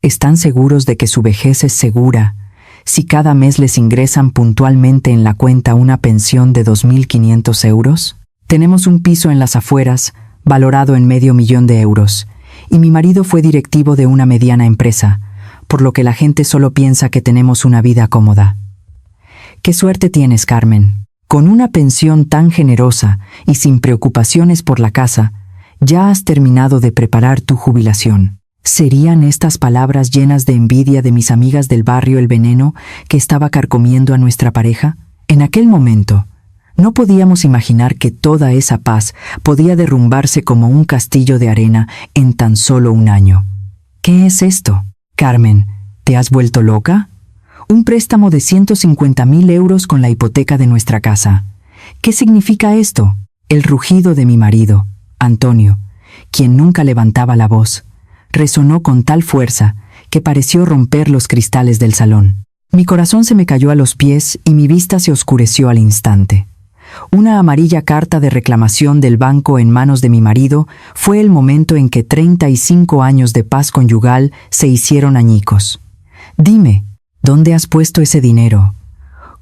¿Están seguros de que su vejez es segura si cada mes les ingresan puntualmente en la cuenta una pensión de 2.500 euros? Tenemos un piso en las afueras, valorado en $500,000, y mi marido fue directivo de una mediana empresa, por lo que la gente solo piensa que tenemos una vida cómoda. ¡Qué suerte tienes, Carmen! Con una pensión tan generosa y sin preocupaciones por la casa, ya has terminado de preparar tu jubilación. ¿Serían estas palabras llenas de envidia de mis amigas del barrio el veneno que estaba carcomiendo a nuestra pareja? En aquel momento, no podíamos imaginar que toda esa paz podía derrumbarse como un castillo de arena en tan solo un año. ¿Qué es esto? Carmen, ¿te has vuelto loca? Un préstamo de 150.000 euros con la hipoteca de nuestra casa. ¿Qué significa esto? El rugido de mi marido, Antonio, quien nunca levantaba la voz, resonó con tal fuerza que pareció romper los cristales del salón. Mi corazón se me cayó a los pies y mi vista se oscureció al instante. Una amarilla carta de reclamación del banco en manos de mi marido fue el momento en que 35 años de paz conyugal se hicieron añicos. Dime, ¿dónde has puesto ese dinero?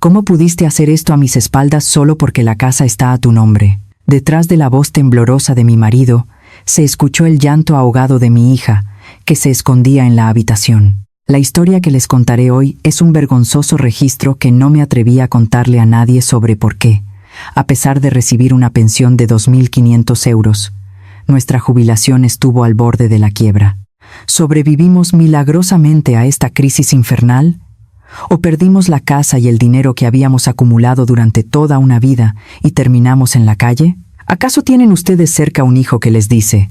¿Cómo pudiste hacer esto a mis espaldas solo porque la casa está a tu nombre? Detrás de la voz temblorosa de mi marido, se escuchó el llanto ahogado de mi hija, que se escondía en la habitación. La historia que les contaré hoy es un vergonzoso registro que no me atreví a contarle a nadie sobre por qué, a pesar de recibir una pensión de 2.500 euros, nuestra jubilación estuvo al borde de la quiebra. ¿Sobrevivimos milagrosamente a esta crisis infernal? ¿O perdimos la casa y el dinero que habíamos acumulado durante toda una vida y terminamos en la calle? ¿Acaso tienen ustedes cerca un hijo que les dice,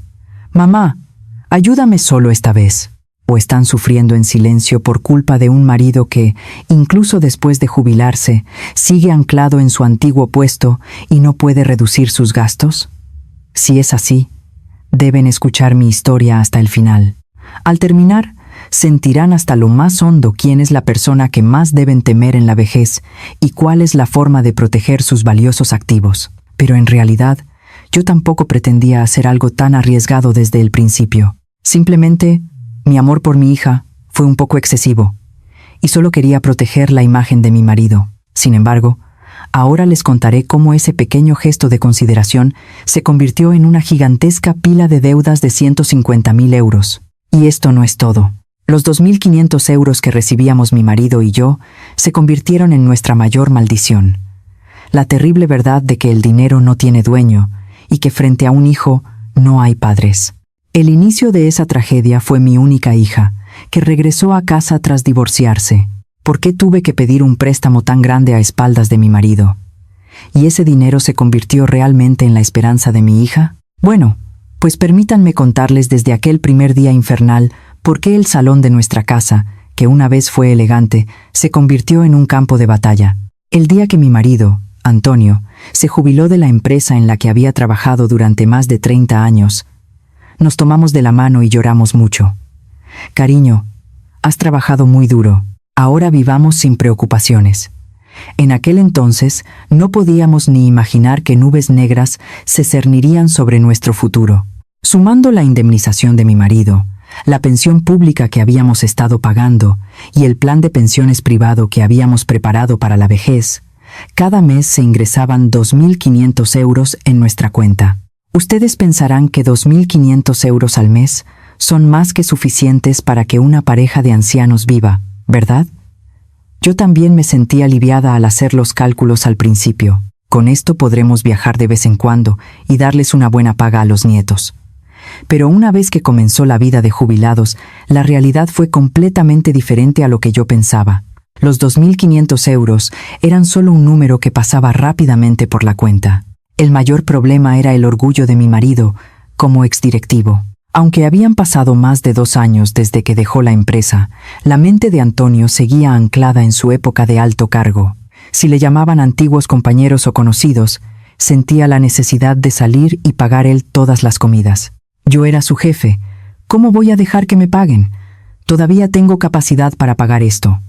«Mamá, ayúdame solo esta vez»? ¿O están sufriendo en silencio por culpa de un marido que, incluso después de jubilarse, sigue anclado en su antiguo puesto y no puede reducir sus gastos? Si es así, deben escuchar mi historia hasta el final. Al terminar, sentirán hasta lo más hondo quién es la persona que más deben temer en la vejez y cuál es la forma de proteger sus valiosos activos. Pero en realidad, yo tampoco pretendía hacer algo tan arriesgado desde el principio. Simplemente, mi amor por mi hija fue un poco excesivo, y solo quería proteger la imagen de mi marido. Sin embargo, ahora les contaré cómo ese pequeño gesto de consideración se convirtió en una gigantesca pila de deudas de 150.000 euros. Y esto no es todo. Los 2.500 euros que recibíamos mi marido y yo se convirtieron en nuestra mayor maldición. La terrible verdad de que el dinero no tiene dueño y que frente a un hijo no hay padres. El inicio de esa tragedia fue mi única hija, que regresó a casa tras divorciarse. ¿Por qué tuve que pedir un préstamo tan grande a espaldas de mi marido? ¿Y ese dinero se convirtió realmente en la esperanza de mi hija? Bueno, pues permítanme contarles desde aquel primer día infernal por qué el salón de nuestra casa, que una vez fue elegante, se convirtió en un campo de batalla. El día que mi marido, Antonio, se jubiló de la empresa en la que había trabajado durante más de 30 años, nos tomamos de la mano y lloramos mucho. Cariño, has trabajado muy duro. Ahora vivamos sin preocupaciones. En aquel entonces no podíamos ni imaginar que nubes negras se cernirían sobre nuestro futuro. Sumando la indemnización de mi marido, la pensión pública que habíamos estado pagando y el plan de pensiones privado que habíamos preparado para la vejez, cada mes se ingresaban 2.500 euros en nuestra cuenta. Ustedes pensarán que 2.500 euros al mes son más que suficientes para que una pareja de ancianos viva, ¿verdad? Yo también me sentí aliviada al hacer los cálculos al principio. Con esto podremos viajar de vez en cuando y darles una buena paga a los nietos. Pero una vez que comenzó la vida de jubilados, la realidad fue completamente diferente a lo que yo pensaba. Los 2.500 euros eran solo un número que pasaba rápidamente por la cuenta. El mayor problema era el orgullo de mi marido como exdirectivo. Aunque habían pasado más de 2 años desde que dejó la empresa, la mente de Antonio seguía anclada en su época de alto cargo. Si le llamaban antiguos compañeros o conocidos, sentía la necesidad de salir y pagar él todas las comidas. Yo era su jefe. ¿Cómo voy a dejar que me paguen? Todavía tengo capacidad para pagar esto.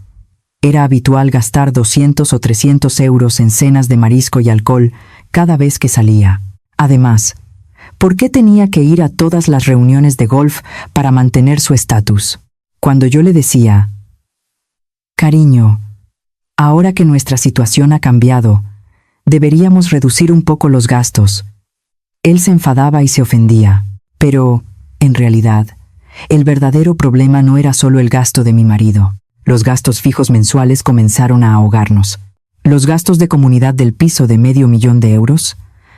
Era habitual gastar 200 o 300 euros en cenas de marisco y alcohol cada vez que salía. Además, ¿por qué tenía que ir a todas las reuniones de golf para mantener su estatus? Cuando yo le decía, cariño, ahora que nuestra situación ha cambiado, deberíamos reducir un poco los gastos, él se enfadaba y se ofendía. Pero, en realidad, el verdadero problema no era solo el gasto de mi marido. Los gastos fijos mensuales comenzaron a ahogarnos. Los gastos de comunidad del piso de $500,000,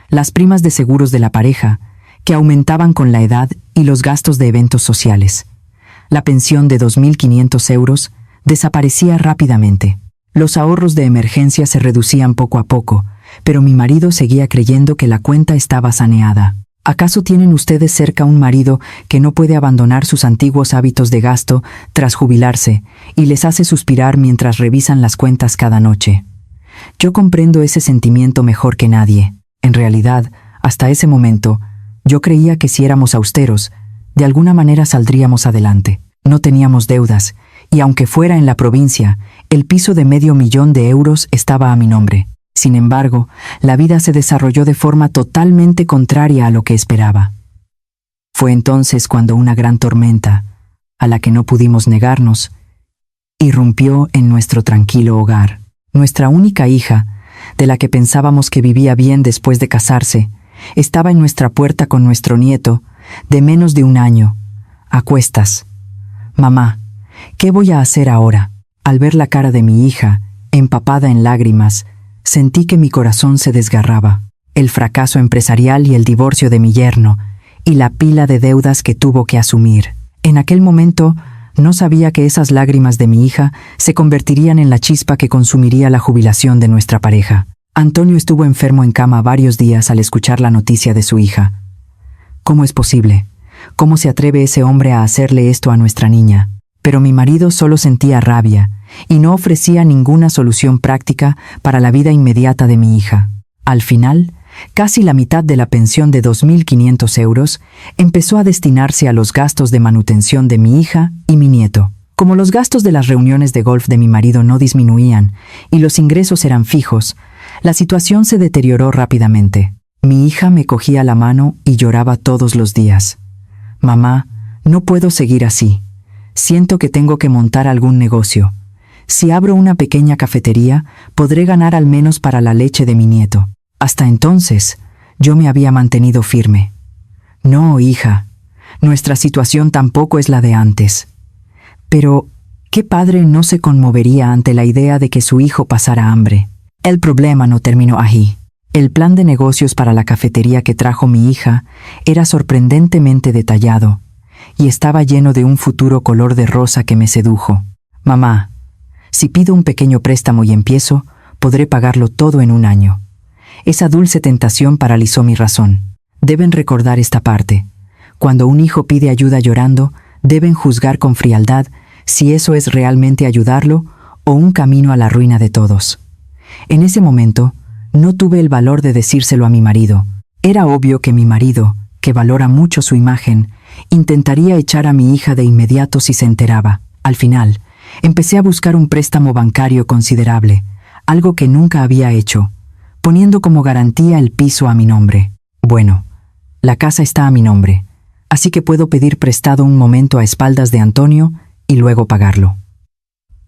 las primas de seguros de la pareja, que aumentaban con la edad, y los gastos de eventos sociales. La pensión de €2,500 desaparecía rápidamente. Los ahorros de emergencia se reducían poco a poco, pero mi marido seguía creyendo que la cuenta estaba saneada. ¿Acaso tienen ustedes cerca un marido que no puede abandonar sus antiguos hábitos de gasto tras jubilarse y les hace suspirar mientras revisan las cuentas cada noche? Yo comprendo ese sentimiento mejor que nadie. En realidad, hasta ese momento, yo creía que si éramos austeros, de alguna manera saldríamos adelante. No teníamos deudas, y aunque fuera en la provincia, el piso de $500,000 estaba a mi nombre. Sin embargo, la vida se desarrolló de forma totalmente contraria a lo que esperaba. Fue entonces cuando una gran tormenta, a la que no pudimos negarnos, irrumpió en nuestro tranquilo hogar. Nuestra única hija, de la que pensábamos que vivía bien después de casarse, estaba en nuestra puerta con nuestro nieto, de menos de 1 año, a cuestas. Mamá, ¿qué voy a hacer ahora? Al ver la cara de mi hija, empapada en lágrimas, sentí que mi corazón se desgarraba. El fracaso empresarial y el divorcio de mi yerno, y la pila de deudas que tuvo que asumir. En aquel momento, no sabía que esas lágrimas de mi hija se convertirían en la chispa que consumiría la jubilación de nuestra pareja. Antonio estuvo enfermo en cama varios días al escuchar la noticia de su hija. ¿Cómo es posible? ¿Cómo se atreve ese hombre a hacerle esto a nuestra niña? Pero mi marido solo sentía rabia y no ofrecía ninguna solución práctica para la vida inmediata de mi hija. Al final, casi la mitad de la pensión de €2,500 empezó a destinarse a los gastos de manutención de mi hija y mi nieto. Como los gastos de las reuniones de golf de mi marido no disminuían y los ingresos eran fijos, la situación se deterioró rápidamente. Mi hija me cogía la mano y lloraba todos los días. Mamá, no puedo seguir así. Siento que tengo que montar algún negocio. Si abro una pequeña cafetería, podré ganar al menos para la leche de mi nieto. Hasta entonces, yo me había mantenido firme. No, hija, nuestra situación tampoco es la de antes. Pero, ¿qué padre no se conmovería ante la idea de que su hijo pasara hambre? El problema no terminó ahí. El plan de negocios para la cafetería que trajo mi hija era sorprendentemente detallado y estaba lleno de un futuro color de rosa que me sedujo. Mamá, si pido un pequeño préstamo y empiezo, podré pagarlo todo en 1 año. Esa dulce tentación paralizó mi razón. Deben recordar esta parte. Cuando un hijo pide ayuda llorando, deben juzgar con frialdad si eso es realmente ayudarlo o un camino a la ruina de todos. En ese momento, no tuve el valor de decírselo a mi marido. Era obvio que mi marido, que valora mucho su imagen, intentaría echar a mi hija de inmediato si se enteraba. Al final, empecé a buscar un préstamo bancario considerable, algo que nunca había hecho, poniendo como garantía el piso a mi nombre. Bueno, la casa está a mi nombre, así que puedo pedir prestado un momento a espaldas de Antonio y luego pagarlo.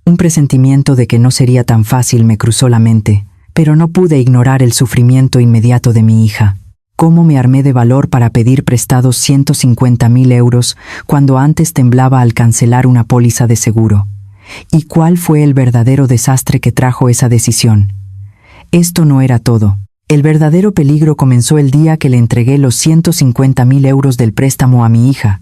Un presentimiento de que no sería tan fácil me cruzó la mente, pero no pude ignorar el sufrimiento inmediato de mi hija. ¿Cómo me armé de valor para pedir prestados €150,000 cuando antes temblaba al cancelar una póliza de seguro? ¿Y cuál fue el verdadero desastre que trajo esa decisión? Esto no era todo. El verdadero peligro comenzó el día que le entregué los €150,000 del préstamo a mi hija.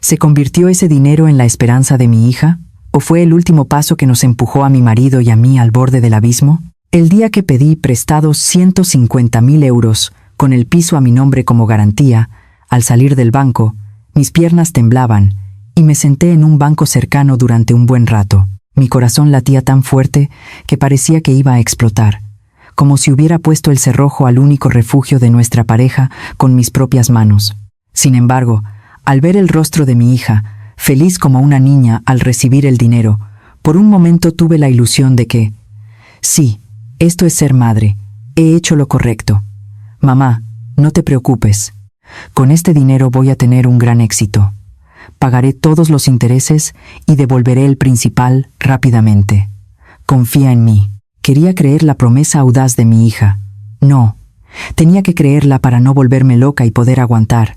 ¿Se convirtió ese dinero en la esperanza de mi hija? ¿O fue el último paso que nos empujó a mi marido y a mí al borde del abismo? El día que pedí prestados €150,000 con el piso a mi nombre como garantía, al salir del banco, mis piernas temblaban y me senté en un banco cercano durante un buen rato. Mi corazón latía tan fuerte que parecía que iba a explotar, como si hubiera puesto el cerrojo al único refugio de nuestra pareja con mis propias manos. Sin embargo, al ver el rostro de mi hija, feliz como una niña al recibir el dinero, por un momento tuve la ilusión de que, sí, esto es ser madre, he hecho lo correcto. Mamá, no te preocupes. Con este dinero voy a tener un gran éxito. pagaré todos los intereses y devolveré el principal rápidamente. Confía en mí. Quería creer la promesa audaz de mi hija. No, tenía que creerla para no volverme loca y poder aguantar.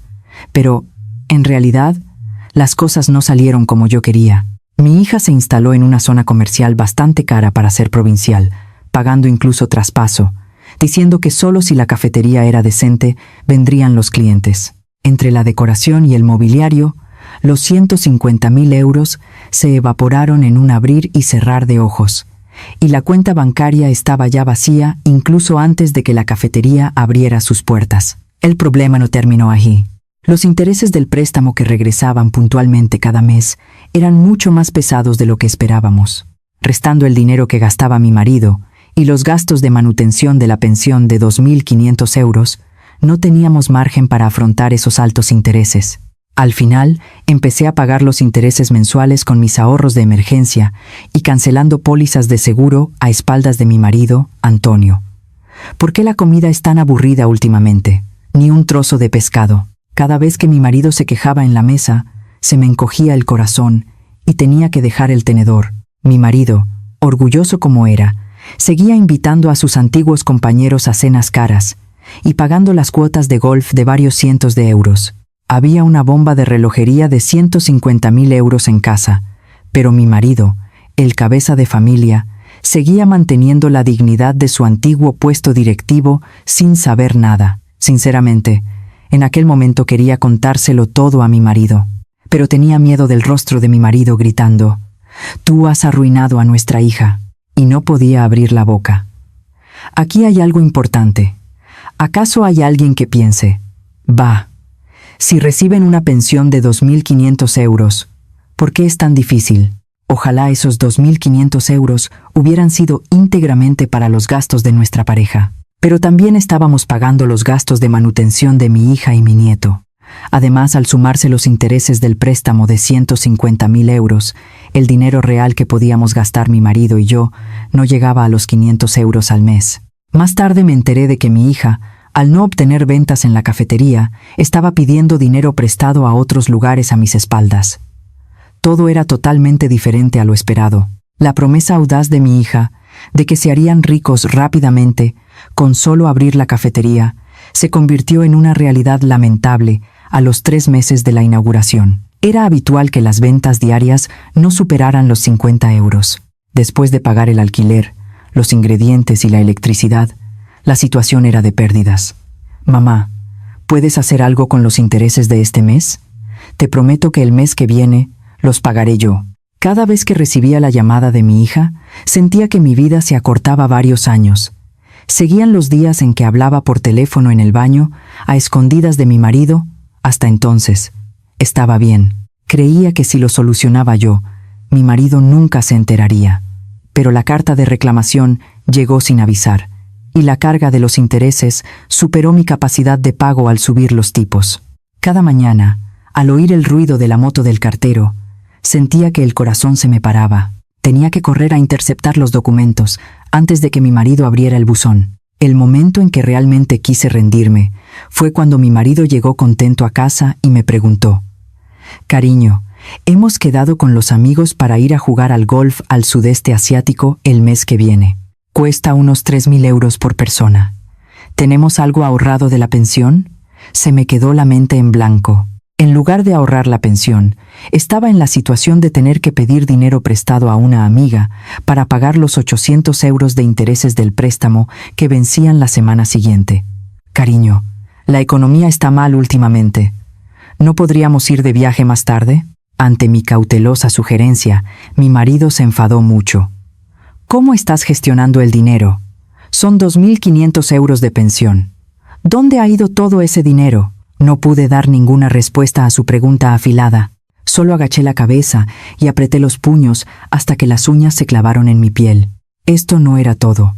Pero, en realidad, las cosas no salieron como yo quería. Mi hija se instaló en una zona comercial bastante cara para ser provincial, pagando incluso traspaso, diciendo que solo si la cafetería era decente vendrían los clientes. Entre la decoración y el mobiliario, los 150.000 euros se evaporaron en un abrir y cerrar de ojos, y la cuenta bancaria estaba ya vacía incluso antes de que la cafetería abriera sus puertas. El problema no terminó allí. Los intereses del préstamo que regresaban puntualmente cada mes eran mucho más pesados de lo que esperábamos. Restando el dinero que gastaba mi marido y los gastos de manutención de la pensión de 2.500 euros, no teníamos margen para afrontar esos altos intereses. Al final, empecé a pagar los intereses mensuales con mis ahorros de emergencia y cancelando pólizas de seguro a espaldas de mi marido, Antonio. ¿Por qué la comida es tan aburrida últimamente? Ni un trozo de pescado. Cada vez que mi marido se quejaba en la mesa, se me encogía el corazón y tenía que dejar el tenedor. Mi marido, orgulloso como era, seguía invitando a sus antiguos compañeros a cenas caras y pagando las cuotas de golf de varios cientos de euros. Había una bomba de relojería de 150.000 euros en casa, pero mi marido, el cabeza de familia, seguía manteniendo la dignidad de su antiguo puesto directivo sin saber nada. Sinceramente, en aquel momento quería contárselo todo a mi marido, pero tenía miedo del rostro de mi marido gritando: «Tú has arruinado a nuestra hija», y no podía abrir la boca. Aquí hay algo importante. ¿Acaso hay alguien que piense: «Bah, si reciben una pensión de 2.500 euros, ¿por qué es tan difícil? Ojalá esos 2.500 euros hubieran sido íntegramente para los gastos de nuestra pareja». Pero también estábamos pagando los gastos de manutención de mi hija y mi nieto. Además, al sumarse los intereses del préstamo de 150.000 euros, el dinero real que podíamos gastar mi marido y yo no llegaba a los 500 euros al mes. Más tarde me enteré de que mi hija, al no obtener ventas en la cafetería, estaba pidiendo dinero prestado a otros lugares a mis espaldas. Todo era totalmente diferente a lo esperado. La promesa audaz de mi hija, de que se harían ricos rápidamente, con solo abrir la cafetería, se convirtió en una realidad lamentable a los 3 meses de la inauguración. Era habitual que las ventas diarias no superaran los 50 euros. Después de pagar el alquiler, los ingredientes y la electricidad, la situación era de pérdidas. «Mamá, ¿puedes hacer algo con los intereses de este mes? Te prometo que el mes que viene los pagaré yo». Cada vez que recibía la llamada de mi hija, sentía que mi vida se acortaba varios años. Seguían los días en que hablaba por teléfono en el baño, a escondidas de mi marido. Hasta entonces, estaba bien. Creía que si lo solucionaba yo, mi marido nunca se enteraría. Pero la carta de reclamación llegó sin avisar, y la carga de los intereses superó mi capacidad de pago al subir los tipos. Cada mañana, al oír el ruido de la moto del cartero, sentía que el corazón se me paraba. Tenía que correr a interceptar los documentos antes de que mi marido abriera el buzón. El momento en que realmente quise rendirme fue cuando mi marido llegó contento a casa y me preguntó: «Cariño, hemos quedado con los amigos para ir a jugar al golf al sudeste asiático el mes que viene. Cuesta unos 3.000 euros por persona. ¿Tenemos algo ahorrado de la pensión?». Se me quedó la mente en blanco. En lugar de ahorrar la pensión, estaba en la situación de tener que pedir dinero prestado a una amiga para pagar los 800 euros de intereses del préstamo que vencían la semana siguiente. «Cariño, la economía está mal últimamente. ¿No podríamos ir de viaje más tarde?». Ante mi cautelosa sugerencia, mi marido se enfadó mucho. «¿Cómo estás gestionando el dinero? Son 2.500 euros de pensión. ¿Dónde ha ido todo ese dinero?». No pude dar ninguna respuesta a su pregunta afilada. Solo agaché la cabeza y apreté los puños hasta que las uñas se clavaron en mi piel. Esto no era todo.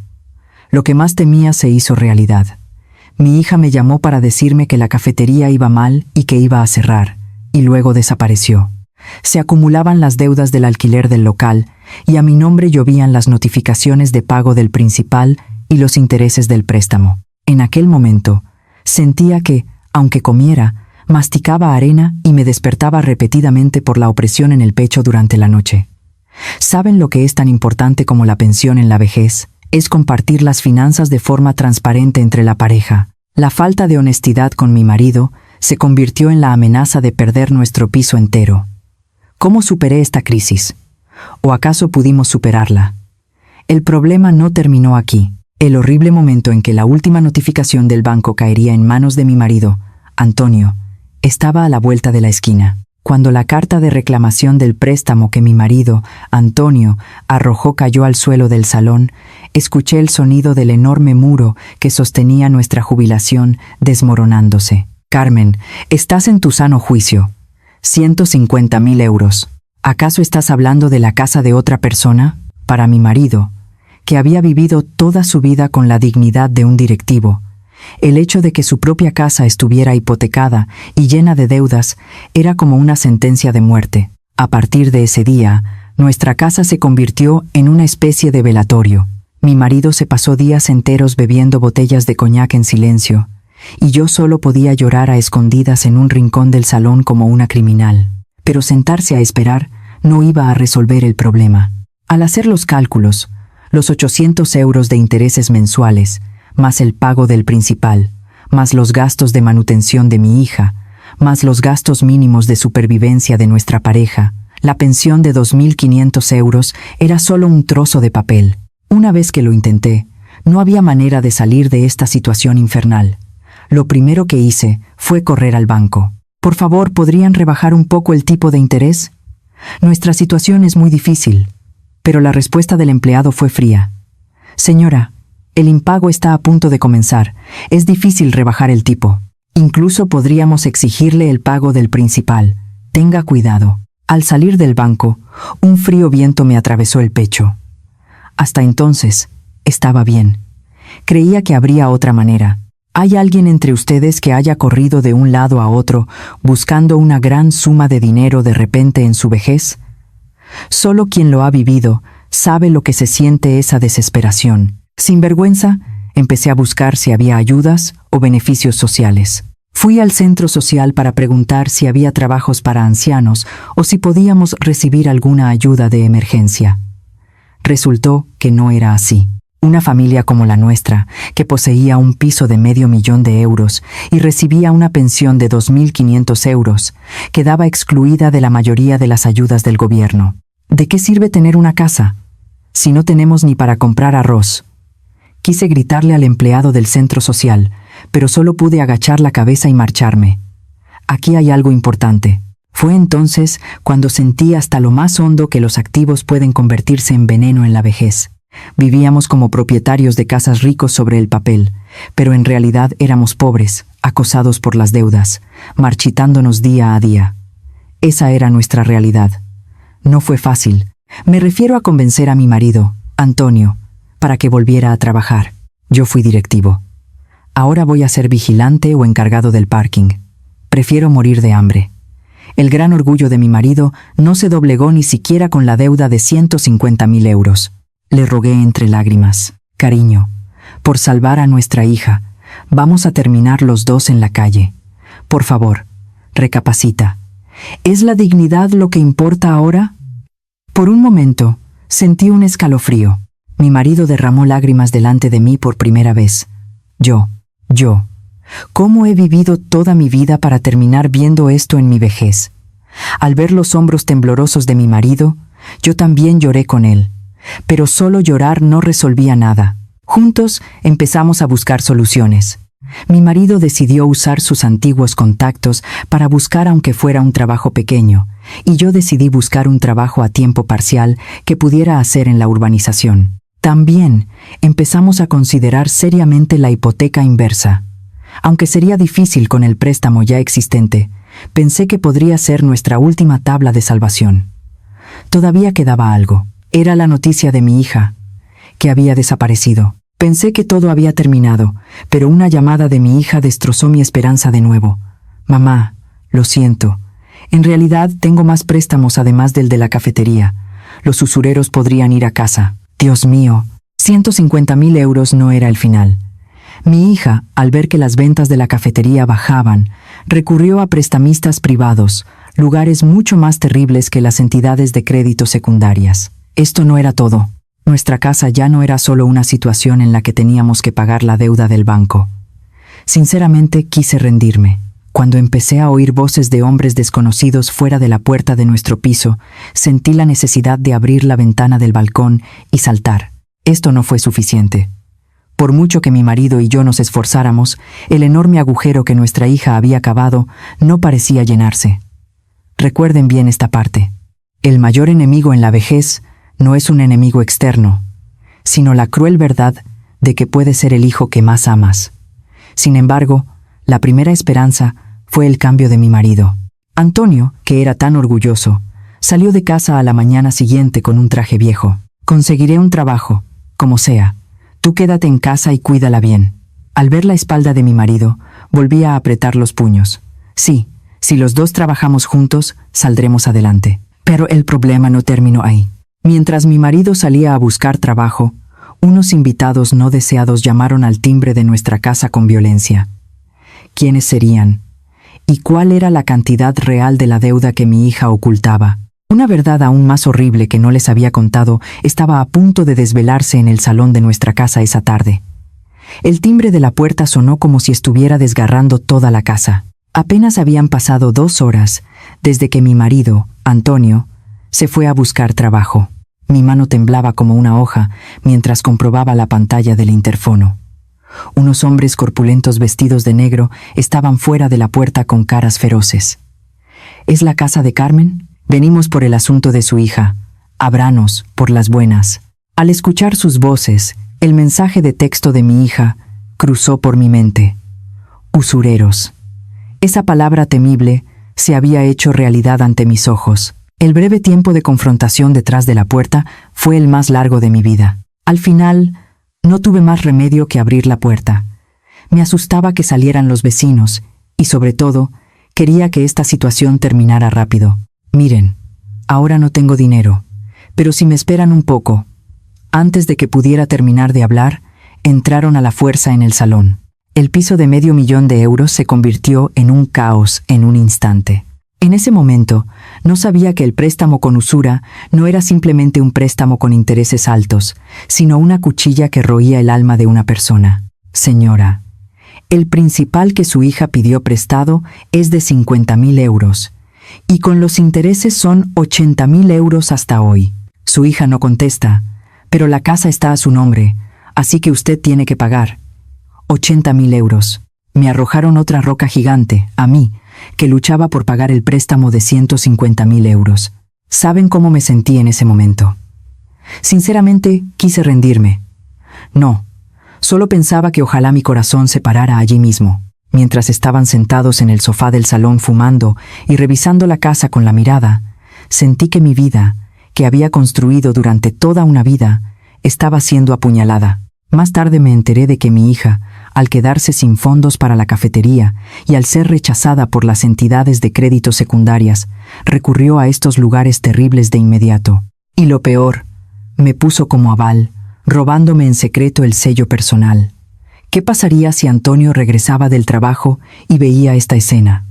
Lo que más temía se hizo realidad. Mi hija me llamó para decirme que la cafetería iba mal y que iba a cerrar, y luego desapareció. Se acumulaban las deudas del alquiler del local y a mi nombre llovían las notificaciones de pago del principal y los intereses del préstamo. En aquel momento, sentía que, aunque comiera, Masticaba arena y me despertaba repetidamente por la opresión en el pecho durante la noche. ¿Saben lo que es tan importante como la pensión en la vejez? Es compartir las finanzas de forma transparente entre la pareja. La falta de honestidad con mi marido se convirtió en la amenaza de perder nuestro piso entero. ¿Cómo superé esta crisis? ¿O acaso pudimos superarla? El problema no terminó aquí. El horrible momento en que la última notificación del banco caería en manos de mi marido, Antonio, estaba a la vuelta de la esquina. Cuando la carta de reclamación del préstamo que mi marido, Antonio, arrojó cayó al suelo del salón, escuché el sonido del enorme muro que sostenía nuestra jubilación desmoronándose. Carmen, estás en tu sano juicio. 150.000 euros. ¿Acaso estás hablando de la casa de otra persona? Para mi marido, que había vivido toda su vida con la dignidad de un directivo, el hecho de que su propia casa estuviera hipotecada y llena de deudas era como una sentencia de muerte. A partir de ese día, nuestra casa se convirtió en una especie de velatorio. Mi marido se pasó días enteros bebiendo botellas de coñac en silencio, y yo solo podía llorar a escondidas en un rincón del salón como una criminal. Pero sentarse a esperar no iba a resolver el problema. Al hacer los cálculos, los 800 euros de intereses mensuales, más el pago del principal, más los gastos de manutención de mi hija, más los gastos mínimos de supervivencia de nuestra pareja, la pensión de 2.500 euros era solo un trozo de papel. Una vez que lo intenté, no había manera de salir de esta situación infernal. Lo primero que hice fue correr al banco. Por favor, ¿podrían rebajar un poco el tipo de interés? Nuestra situación es muy difícil. Pero la respuesta del empleado fue fría. Señora, el impago está a punto de comenzar. Es difícil rebajar el tipo. Incluso podríamos exigirle el pago del principal. Tenga cuidado. Al salir del banco, un frío viento me atravesó el pecho. Hasta entonces, estaba bien. Creía que habría otra manera. ¿Hay alguien entre ustedes que haya corrido de un lado a otro buscando una gran suma de dinero de repente en su vejez? Solo quien lo ha vivido sabe lo que se siente esa desesperación. Sin vergüenza, empecé a buscar si había ayudas o beneficios sociales. Fui al centro social para preguntar si había trabajos para ancianos o si podíamos recibir alguna ayuda de emergencia. Resultó que no era así. Una familia como la nuestra, que poseía un piso de $500.000 euros y recibía una pensión de 2.500 euros, quedaba excluida de la mayoría de las ayudas del gobierno. ¿De qué sirve tener una casa si no tenemos ni para comprar arroz? Quise gritarle al empleado del centro social, pero solo pude agachar la cabeza y marcharme. Aquí hay algo importante. Fue entonces cuando sentí hasta lo más hondo que los activos pueden convertirse en veneno en la vejez. Vivíamos como propietarios de casas ricos sobre el papel, pero en realidad éramos pobres, acosados por las deudas, marchitándonos día a día. Esa era nuestra realidad. No fue fácil. Me refiero a convencer a mi marido, Antonio, para que volviera a trabajar. Yo fui directivo. Ahora voy a ser vigilante o encargado del parking. Prefiero morir de hambre. El gran orgullo de mi marido no se doblegó ni siquiera con la deuda de 150.000 euros. Le rogué entre lágrimas. Cariño, por salvar a nuestra hija, vamos a terminar los dos en la calle. Por favor, recapacita. ¿Es la dignidad lo que importa ahora? Por un momento, sentí un escalofrío. Mi marido derramó lágrimas delante de mí por primera vez. Yo. ¿Cómo he vivido toda mi vida para terminar viendo esto en mi vejez? Al ver los hombros temblorosos de mi marido, yo también lloré con él. Pero solo llorar no resolvía nada. Juntos empezamos a buscar soluciones. Mi marido decidió usar sus antiguos contactos para buscar aunque fuera un trabajo pequeño, y yo decidí buscar un trabajo a tiempo parcial que pudiera hacer en la urbanización. También empezamos a considerar seriamente la hipoteca inversa. Aunque sería difícil con el préstamo ya existente, pensé que podría ser nuestra última tabla de salvación. Todavía quedaba algo. Era la noticia de mi hija, que había desaparecido. Pensé que todo había terminado, pero una llamada de mi hija destrozó mi esperanza de nuevo. Mamá, lo siento. En realidad tengo más préstamos además del de la cafetería. Los usureros podrían ir a casa. Dios mío, 150.000 euros no era el final. Mi hija, al ver que las ventas de la cafetería bajaban, Recurrió a prestamistas privados, lugares mucho más terribles que las entidades de crédito secundarias. Esto no era todo. Nuestra casa ya no era solo una situación en la que teníamos que pagar la deuda del banco. Sinceramente, quise rendirme. Cuando empecé a oír voces de hombres desconocidos fuera de la puerta de nuestro piso, sentí la necesidad de abrir la ventana del balcón y saltar. Esto no fue suficiente. Por mucho que mi marido y yo nos esforzáramos, el enorme agujero que nuestra hija había cavado no parecía llenarse. Recuerden bien esta parte. El mayor enemigo en la vejez no es un enemigo externo, sino la cruel verdad de que puede ser el hijo que más amas. Sin embargo, la primera esperanza fue el cambio de mi marido. Antonio, que era tan orgulloso, salió de casa a la mañana siguiente con un traje viejo. «Conseguiré un trabajo, como sea. Tú quédate en casa y cuídala bien». Al ver la espalda de mi marido, volví a apretar los puños. Sí, si los dos trabajamos juntos, saldremos adelante. Pero el problema no terminó ahí. Mientras mi marido salía a buscar trabajo, unos invitados no deseados llamaron al timbre de nuestra casa con violencia. ¿Quiénes serían? ¿Y cuál era la cantidad real de la deuda que mi hija ocultaba? Una verdad aún más horrible que no les había contado estaba a punto de desvelarse en el salón de nuestra casa esa tarde. El timbre de la puerta sonó como si estuviera desgarrando toda la casa. Apenas habían pasado 2 horas desde que mi marido, Antonio, se fue a buscar trabajo. Mi mano temblaba como una hoja mientras comprobaba la pantalla del interfono. Unos hombres corpulentos vestidos de negro estaban fuera de la puerta con caras feroces. ¿Es la casa de Carmen? Venimos por el asunto de su hija. Ábranos, por las buenas. Al escuchar sus voces, el mensaje de texto de mi hija cruzó por mi mente. Usureros. Esa palabra temible se había hecho realidad ante mis ojos. El breve tiempo de confrontación detrás de la puerta fue el más largo de mi vida. Al final, no tuve más remedio que abrir la puerta. Me asustaba que salieran los vecinos y, sobre todo, quería que esta situación terminara rápido. Miren, ahora no tengo dinero, pero si me esperan un poco. Antes de que pudiera terminar de hablar, entraron a la fuerza en el salón. El piso de $500,000 se convirtió en un caos en un instante. En ese momento, no sabía que el préstamo con usura no era simplemente un préstamo con intereses altos, sino una cuchilla que roía el alma de una persona. Señora, el principal que su hija pidió prestado es de 50,000 euros, y con los intereses son 80,000 euros hasta hoy. Su hija no contesta, pero la casa está a su nombre, así que usted tiene que pagar. 80,000 euros. Me arrojaron otra roca gigante, a mí, que luchaba por pagar el préstamo de 150,000 euros. ¿Saben cómo me sentí en ese momento? Sinceramente, quise rendirme. No, solo pensaba que ojalá mi corazón se parara allí mismo. Mientras estaban sentados en el sofá del salón fumando y revisando la casa con la mirada, sentí que mi vida, que había construido durante toda una vida, estaba siendo apuñalada. Más tarde me enteré de que mi hija, al quedarse sin fondos para la cafetería y al ser rechazada por las entidades de crédito secundarias, recurrió a estos lugares terribles de inmediato. Y lo peor, me puso como aval, robándome en secreto el sello personal. ¿Qué pasaría si Antonio regresaba del trabajo y veía esta escena?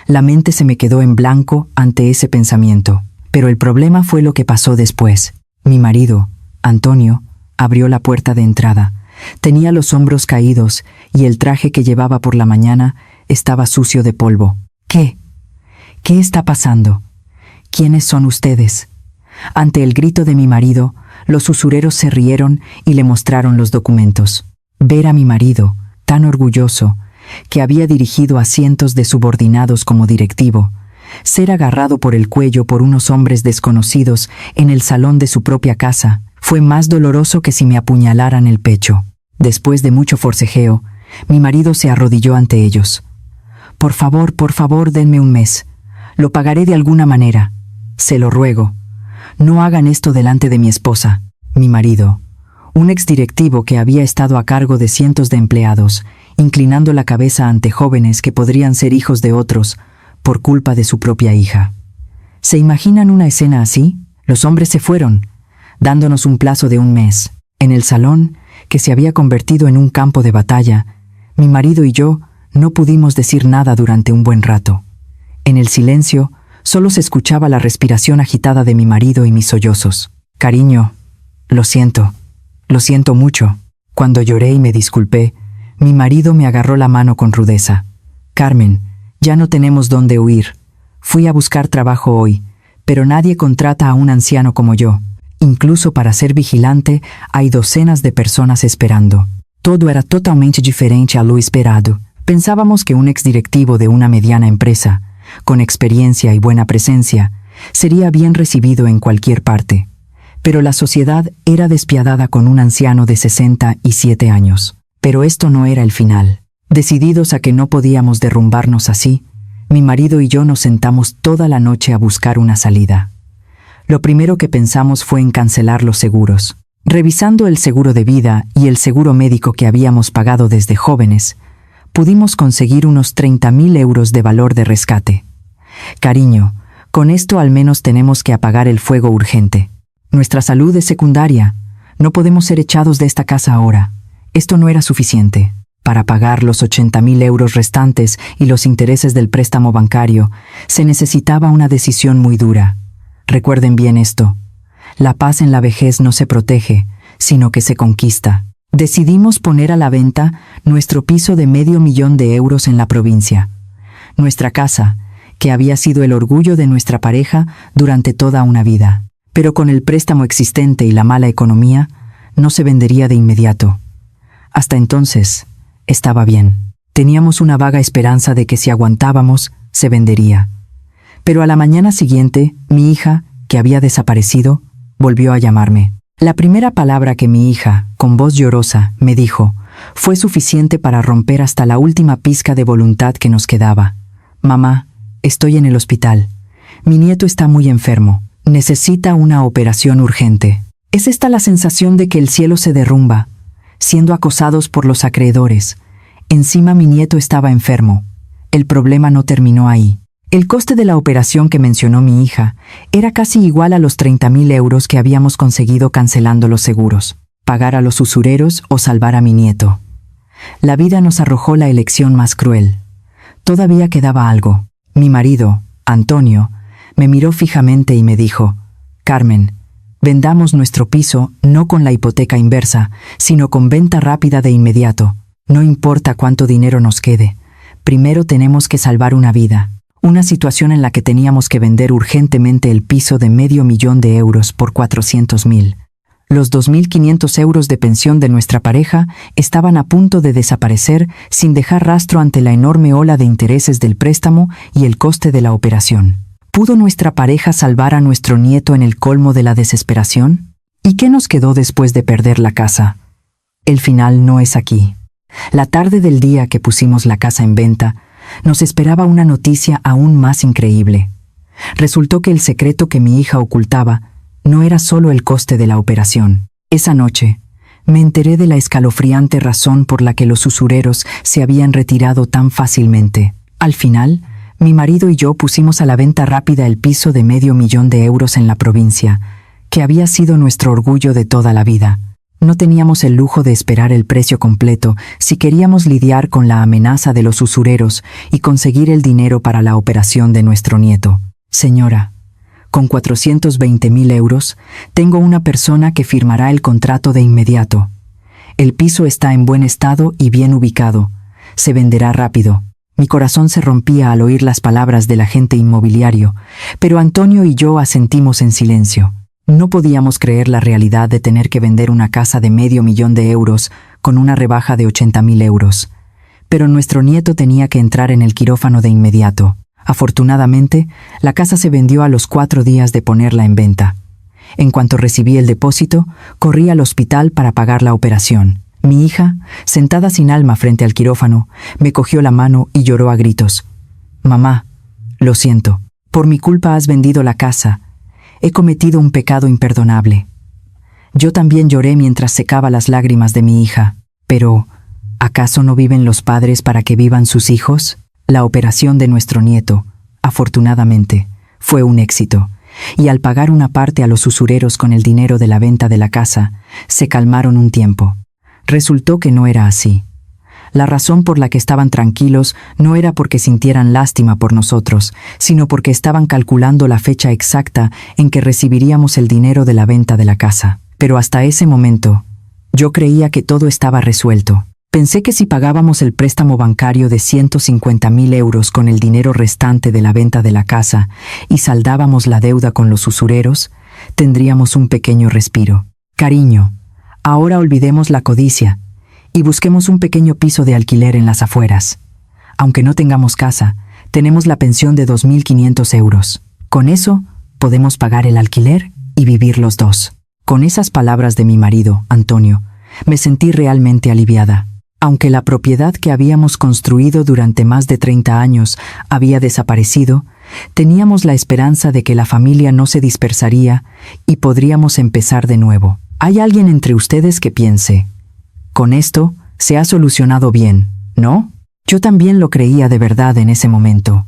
La mente se me quedó en blanco ante ese pensamiento. Pero el problema fue lo que pasó después. Mi marido, Antonio, abrió la puerta de entrada. Tenía los hombros caídos y el traje que llevaba por la mañana estaba sucio de polvo. ¿Qué? ¿Qué está pasando? ¿Quiénes son ustedes? Ante el grito de mi marido, los usureros se rieron y le mostraron los documentos. Ver a mi marido, tan orgulloso, que había dirigido a cientos de subordinados como directivo, ser agarrado por el cuello por unos hombres desconocidos en el salón de su propia casa, fue más doloroso que si me apuñalaran el pecho. Después de mucho forcejeo, mi marido se arrodilló ante ellos. Por favor, denme un mes. Lo pagaré de alguna manera. Se lo ruego. No hagan esto delante de mi esposa, mi marido, un exdirectivo que había estado a cargo de cientos de empleados, inclinando la cabeza ante jóvenes que podrían ser hijos de otros por culpa de su propia hija. ¿Se imaginan una escena así? Los hombres se fueron, dándonos un plazo de un mes. En el salón, que se había convertido en un campo de batalla, mi marido y yo No pudimos decir nada durante un buen rato. En el silencio, solo se escuchaba la respiración agitada de mi marido y mis sollozos. Cariño, lo siento mucho. Cuando lloré y me disculpé, mi marido me agarró la mano con rudeza. Carmen, ya no tenemos dónde huir. Fui a buscar trabajo hoy, pero nadie contrata a un anciano como yo. Incluso para ser vigilante, hay docenas de personas esperando. Todo era totalmente diferente a lo esperado. Pensábamos que un exdirectivo de una mediana empresa, con experiencia y buena presencia, sería bien recibido en cualquier parte. Pero la sociedad era despiadada con un anciano de 67 años. Pero esto no era el final. Decididos a que no podíamos derrumbarnos así, mi marido y yo nos sentamos toda la noche a buscar una salida. Lo primero que pensamos fue en cancelar los seguros. Revisando el seguro de vida y el seguro médico que habíamos pagado desde jóvenes, pudimos conseguir unos 30.000 euros de valor de rescate. Cariño, con esto al menos tenemos que apagar el fuego urgente. Nuestra salud es secundaria. No podemos ser echados de esta casa ahora. Esto no era suficiente. Para pagar los 80.000 euros restantes y los intereses del préstamo bancario, se necesitaba una decisión muy dura. Recuerden bien esto. La paz en la vejez no se protege, sino que se conquista. Decidimos poner a la venta nuestro piso de $500.000 de euros en la provincia. Nuestra casa, que había sido el orgullo de nuestra pareja durante toda una vida. Pero con el préstamo existente y la mala economía, no se vendería de inmediato. Hasta entonces, estaba bien. Teníamos una vaga esperanza de que si aguantábamos, se vendería. Pero a la mañana siguiente, mi hija, que había desaparecido, volvió a llamarme. La primera palabra que mi hija, con voz llorosa, me dijo, fue suficiente para romper hasta la última pizca de voluntad que nos quedaba. Mamá, estoy en el hospital. Mi nieto está muy enfermo. Necesita una operación urgente. ¿Es esta la sensación de que el cielo se derrumba, siendo acosados por los acreedores? Encima mi nieto estaba enfermo. El problema no terminó ahí. El coste de la operación que mencionó mi hija era casi igual a los 30.000 euros que habíamos conseguido cancelando los seguros. Pagar a los usureros o salvar a mi nieto. La vida nos arrojó la elección más cruel. Todavía quedaba algo. Mi marido, Antonio, me miró fijamente y me dijo, Carmen, vendamos nuestro piso no con la hipoteca inversa, sino con venta rápida de inmediato. No importa cuánto dinero nos quede. Primero tenemos que salvar una vida. Una situación en la que teníamos que vender urgentemente el piso de $500.000 de euros por 400.000. Los 2.500 euros de pensión de nuestra pareja estaban a punto de desaparecer sin dejar rastro ante la enorme ola de intereses del préstamo y el coste de la operación. ¿Pudo nuestra pareja salvar a nuestro nieto en el colmo de la desesperación? ¿Y qué nos quedó después de perder la casa? El final no es aquí. La tarde del día que pusimos la casa en venta, nos esperaba una noticia aún más increíble. Resultó que el secreto que mi hija ocultaba no era solo el coste de la operación. Esa noche, me enteré de la escalofriante razón por la que los usureros se habían retirado tan fácilmente. Al final, mi marido y yo pusimos a la venta rápida el piso de $500.000 de euros en la provincia, que había sido nuestro orgullo de toda la vida. No teníamos el lujo de esperar el precio completo si queríamos lidiar con la amenaza de los usureros y conseguir el dinero para la operación de nuestro nieto. Señora, con 420.000 euros, tengo una persona que firmará el contrato de inmediato. El piso está en buen estado y bien ubicado. Se venderá rápido. Mi corazón se rompía al oír las palabras del agente inmobiliario, pero Antonio y yo asentimos en silencio. No podíamos creer la realidad de tener que vender una casa de $500.000 de euros con una rebaja de 80.000 euros. Pero nuestro nieto tenía que entrar en el quirófano de inmediato. Afortunadamente, la casa se vendió a los 4 días de ponerla en venta. En cuanto recibí el depósito, corrí al hospital para pagar la operación. Mi hija, sentada sin alma frente al quirófano, me cogió la mano y lloró a gritos. Mamá, lo siento. Por mi culpa has vendido la casa. He cometido un pecado imperdonable. Yo también lloré mientras secaba las lágrimas de mi hija. Pero, ¿acaso no viven los padres para que vivan sus hijos? La operación de nuestro nieto, afortunadamente, fue un éxito, y al pagar una parte a los usureros con el dinero de la venta de la casa, se calmaron un tiempo. Resultó que no era así. La razón por la que estaban tranquilos no era porque sintieran lástima por nosotros, sino porque estaban calculando la fecha exacta en que recibiríamos el dinero de la venta de la casa. Pero hasta ese momento, yo creía que todo estaba resuelto. Pensé que si pagábamos el préstamo bancario de 150.000 euros con el dinero restante de la venta de la casa y saldábamos la deuda con los usureros, tendríamos un pequeño respiro. Cariño, ahora olvidemos la codicia y busquemos un pequeño piso de alquiler en las afueras. Aunque no tengamos casa, tenemos la pensión de 2.500 euros. Con eso, podemos pagar el alquiler y vivir los dos. Con esas palabras de mi marido, Antonio, me sentí realmente aliviada. Aunque la propiedad que habíamos construido durante más de 30 años había desaparecido, teníamos la esperanza de que la familia no se dispersaría y podríamos empezar de nuevo. ¿Hay alguien entre ustedes que piense: con esto se ha solucionado bien, no? Yo también lo creía de verdad en ese momento.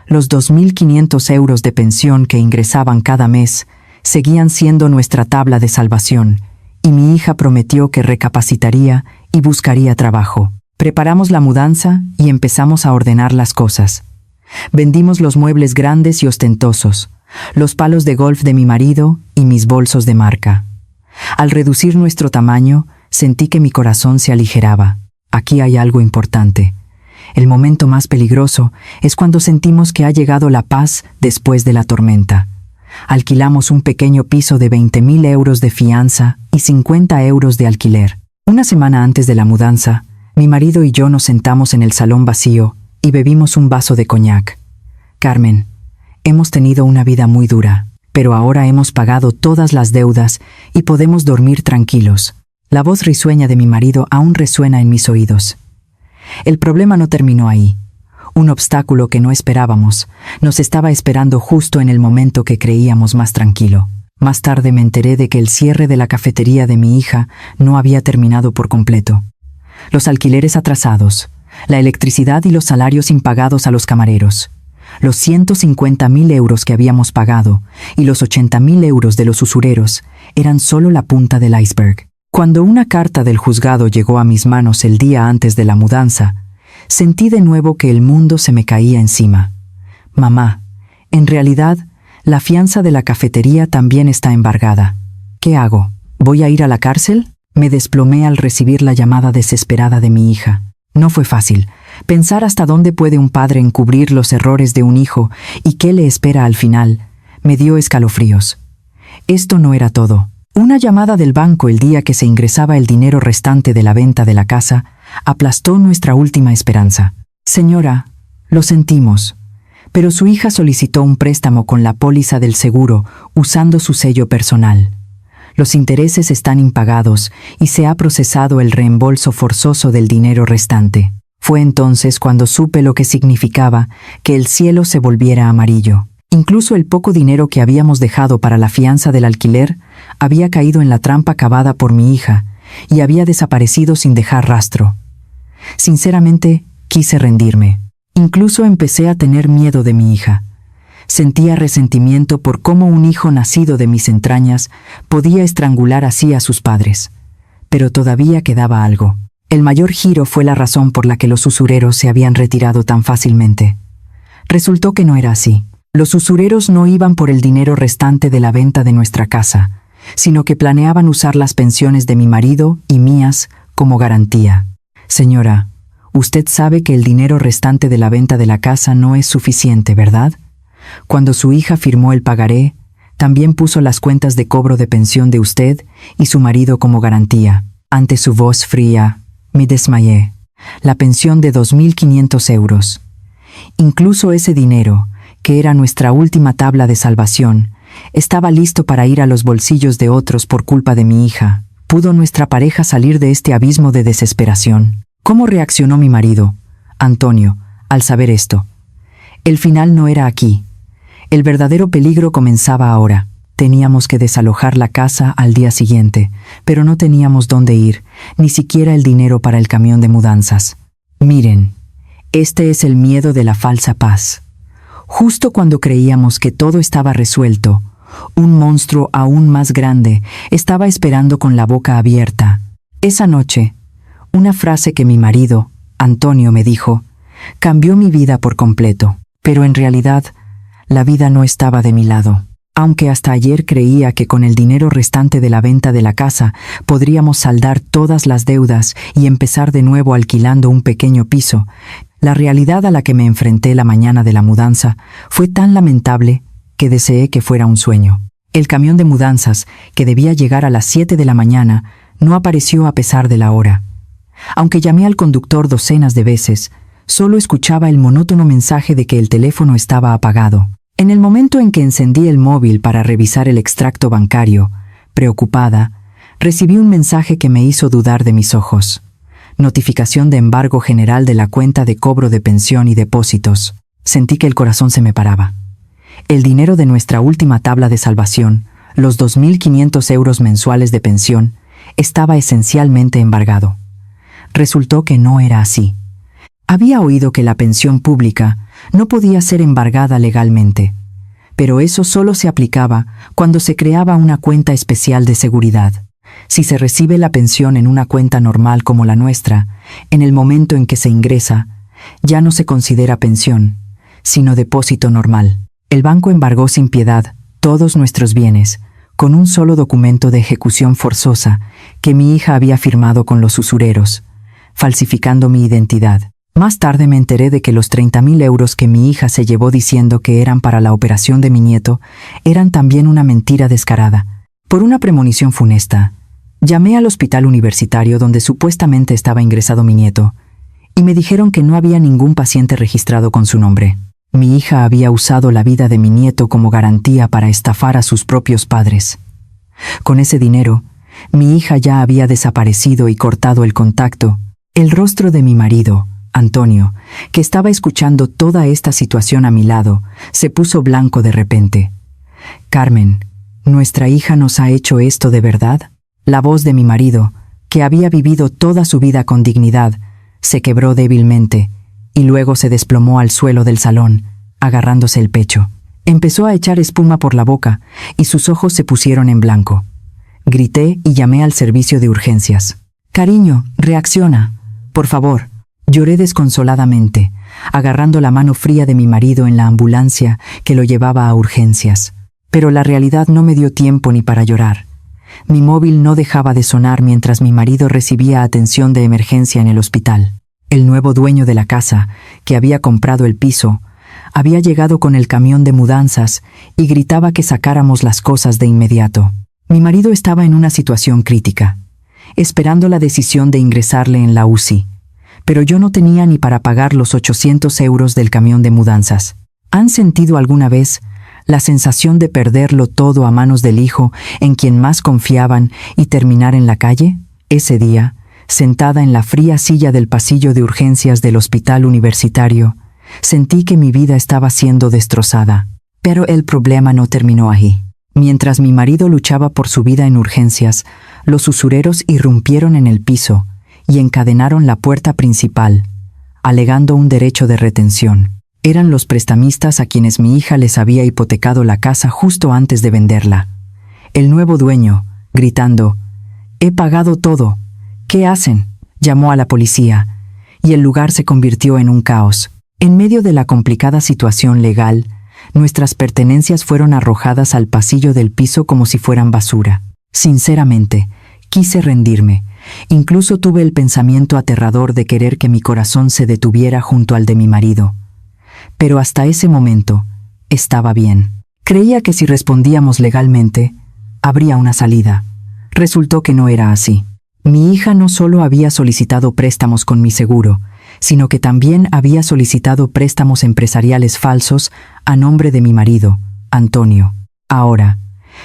Los 2.500 euros de pensión que ingresaban cada mes seguían siendo nuestra tabla de salvación, y mi hija prometió que recapacitaría y buscaría trabajo. Preparamos la mudanza y empezamos a ordenar las cosas. Vendimos los muebles grandes y ostentosos, los palos de golf de mi marido y mis bolsos de marca. Al reducir nuestro tamaño, sentí que mi corazón se aligeraba. Aquí hay algo importante. El momento más peligroso es cuando sentimos que ha llegado la paz después de la tormenta. Alquilamos un pequeño piso de 20.000 euros de fianza y 50 euros de alquiler. Una semana antes de la mudanza, mi marido y yo nos sentamos en el salón vacío y bebimos un vaso de coñac. Carmen, hemos tenido una vida muy dura, pero ahora hemos pagado todas las deudas y podemos dormir tranquilos. La voz risueña de mi marido aún resuena en mis oídos. El problema no terminó ahí. Un obstáculo que no esperábamos nos estaba esperando justo en el momento que creíamos más tranquilo. Más tarde me enteré de que el cierre de la cafetería de mi hija no había terminado por completo. Los alquileres atrasados, la electricidad y los salarios impagados a los camareros, los 150.000 euros que habíamos pagado y los 80.000 euros de los usureros eran solo la punta del iceberg. Cuando una carta del juzgado llegó a mis manos el día antes de la mudanza, sentí de nuevo que el mundo se me caía encima. Mamá, en realidad, la fianza de la cafetería también está embargada. ¿Qué hago? ¿Voy a ir a la cárcel? Me desplomé al recibir la llamada desesperada de mi hija. No fue fácil. Pensar hasta dónde puede un padre encubrir los errores de un hijo y qué le espera al final me dio escalofríos. Esto no era todo. Una llamada del banco el día que se ingresaba el dinero restante de la venta de la casa aplastó nuestra última esperanza. Señora, lo sentimos, pero su hija solicitó un préstamo con la póliza del seguro usando su sello personal. Los intereses están impagados y se ha procesado el reembolso forzoso del dinero restante. Fue entonces cuando supe lo que significaba que el cielo se volviera amarillo. Incluso el poco dinero que habíamos dejado para la fianza del alquiler había caído en la trampa cavada por mi hija y había desaparecido sin dejar rastro. Sinceramente, quise rendirme. Incluso empecé a tener miedo de mi hija. Sentía resentimiento por cómo un hijo nacido de mis entrañas podía estrangular así a sus padres. Pero todavía quedaba algo. El mayor giro fue la razón por la que los usureros se habían retirado tan fácilmente. Resultó que no era así. Los usureros no iban por el dinero restante de la venta de nuestra casa, sino que planeaban usar las pensiones de mi marido y mías como garantía. Señora, usted sabe que el dinero restante de la venta de la casa no es suficiente, ¿verdad? Cuando su hija firmó el pagaré, también puso las cuentas de cobro de pensión de usted y su marido como garantía. Ante su voz fría, me desmayé. La pensión de 2.500 euros. Incluso ese dinero, que era nuestra última tabla de salvación, estaba listo para ir a los bolsillos de otros por culpa de mi hija. ¿Pudo nuestra pareja salir de este abismo de desesperación? ¿Cómo reaccionó mi marido, Antonio, al saber esto? El final no era aquí. El verdadero peligro comenzaba ahora. Teníamos que desalojar la casa al día siguiente, pero no teníamos dónde ir, ni siquiera el dinero para el camión de mudanzas. Miren, este es el miedo de la falsa paz. Justo cuando creíamos que todo estaba resuelto, un monstruo aún más grande estaba esperando con la boca abierta. Esa noche, una frase que mi marido, Antonio, me dijo, cambió mi vida por completo. Pero en realidad, la vida no estaba de mi lado. Aunque hasta ayer creía que con el dinero restante de la venta de la casa podríamos saldar todas las deudas y empezar de nuevo alquilando un pequeño piso, la realidad a la que me enfrenté la mañana de la mudanza fue tan lamentable que deseé que fuera un sueño. El camión de mudanzas, que debía llegar a las 7 de la mañana, no apareció a pesar de la hora. Aunque llamé al conductor docenas de veces, solo escuchaba el monótono mensaje de que el teléfono estaba apagado. En el momento en que encendí el móvil para revisar el extracto bancario, preocupada, recibí un mensaje que me hizo dudar de mis ojos. Notificación de embargo general de la cuenta de cobro de pensión y depósitos. Sentí que el corazón se me paraba. El dinero de nuestra última tabla de salvación, los 2.500 euros mensuales de pensión, estaba esencialmente embargado. Resultó que no era así. Había oído que la pensión pública no podía ser embargada legalmente, pero eso solo se aplicaba cuando se creaba una cuenta especial de seguridad. Si se recibe la pensión en una cuenta normal como la nuestra, en el momento en que se ingresa, ya no se considera pensión, sino depósito normal. El banco embargó sin piedad todos nuestros bienes, con un solo documento de ejecución forzosa que mi hija había firmado con los usureros, falsificando mi identidad. Más tarde me enteré de que los 30.000 euros que mi hija se llevó diciendo que eran para la operación de mi nieto eran también una mentira descarada. Por una premonición funesta, llamé al hospital universitario donde supuestamente estaba ingresado mi nieto, y me dijeron que no había ningún paciente registrado con su nombre. Mi hija había usado la vida de mi nieto como garantía para estafar a sus propios padres. Con ese dinero, mi hija ya había desaparecido y cortado el contacto. El rostro de mi marido, Antonio, que estaba escuchando toda esta situación a mi lado, se puso blanco de repente. «Carmen, ¿nuestra hija nos ha hecho esto de verdad?» La voz de mi marido, que había vivido toda su vida con dignidad, se quebró débilmente y luego se desplomó al suelo del salón, agarrándose el pecho. Empezó a echar espuma por la boca y sus ojos se pusieron en blanco. Grité y llamé al servicio de urgencias. «Cariño, reacciona, por favor». Lloré desconsoladamente, agarrando la mano fría de mi marido en la ambulancia que lo llevaba a urgencias. Pero la realidad no me dio tiempo ni para llorar. Mi móvil no dejaba de sonar mientras mi marido recibía atención de emergencia en el hospital. El nuevo dueño de la casa, que había comprado el piso, había llegado con el camión de mudanzas y gritaba que sacáramos las cosas de inmediato. Mi marido estaba en una situación crítica, esperando la decisión de ingresarle en la UCI. Pero yo no tenía ni para pagar los 800 euros del camión de mudanzas. ¿Han sentido alguna vez la sensación de perderlo todo a manos del hijo en quien más confiaban y terminar en la calle? Ese día, sentada en la fría silla del pasillo de urgencias del hospital universitario, sentí que mi vida estaba siendo destrozada. Pero el problema no terminó ahí. Mientras mi marido luchaba por su vida en urgencias, los usureros irrumpieron en el piso y encadenaron la puerta principal, alegando un derecho de retención. Eran los prestamistas a quienes mi hija les había hipotecado la casa justo antes de venderla. El nuevo dueño, gritando, «He pagado todo. ¿Qué hacen?», llamó a la policía, y el lugar se convirtió en un caos. En medio de la complicada situación legal, nuestras pertenencias fueron arrojadas al pasillo del piso como si fueran basura. Sinceramente, quise rendirme. Incluso tuve el pensamiento aterrador de querer que mi corazón se detuviera junto al de mi marido. Pero hasta ese momento, estaba bien. Creía que si respondíamos legalmente, habría una salida. Resultó que no era así. Mi hija no solo había solicitado préstamos con mi seguro, sino que también había solicitado préstamos empresariales falsos a nombre de mi marido, Antonio. Ahora,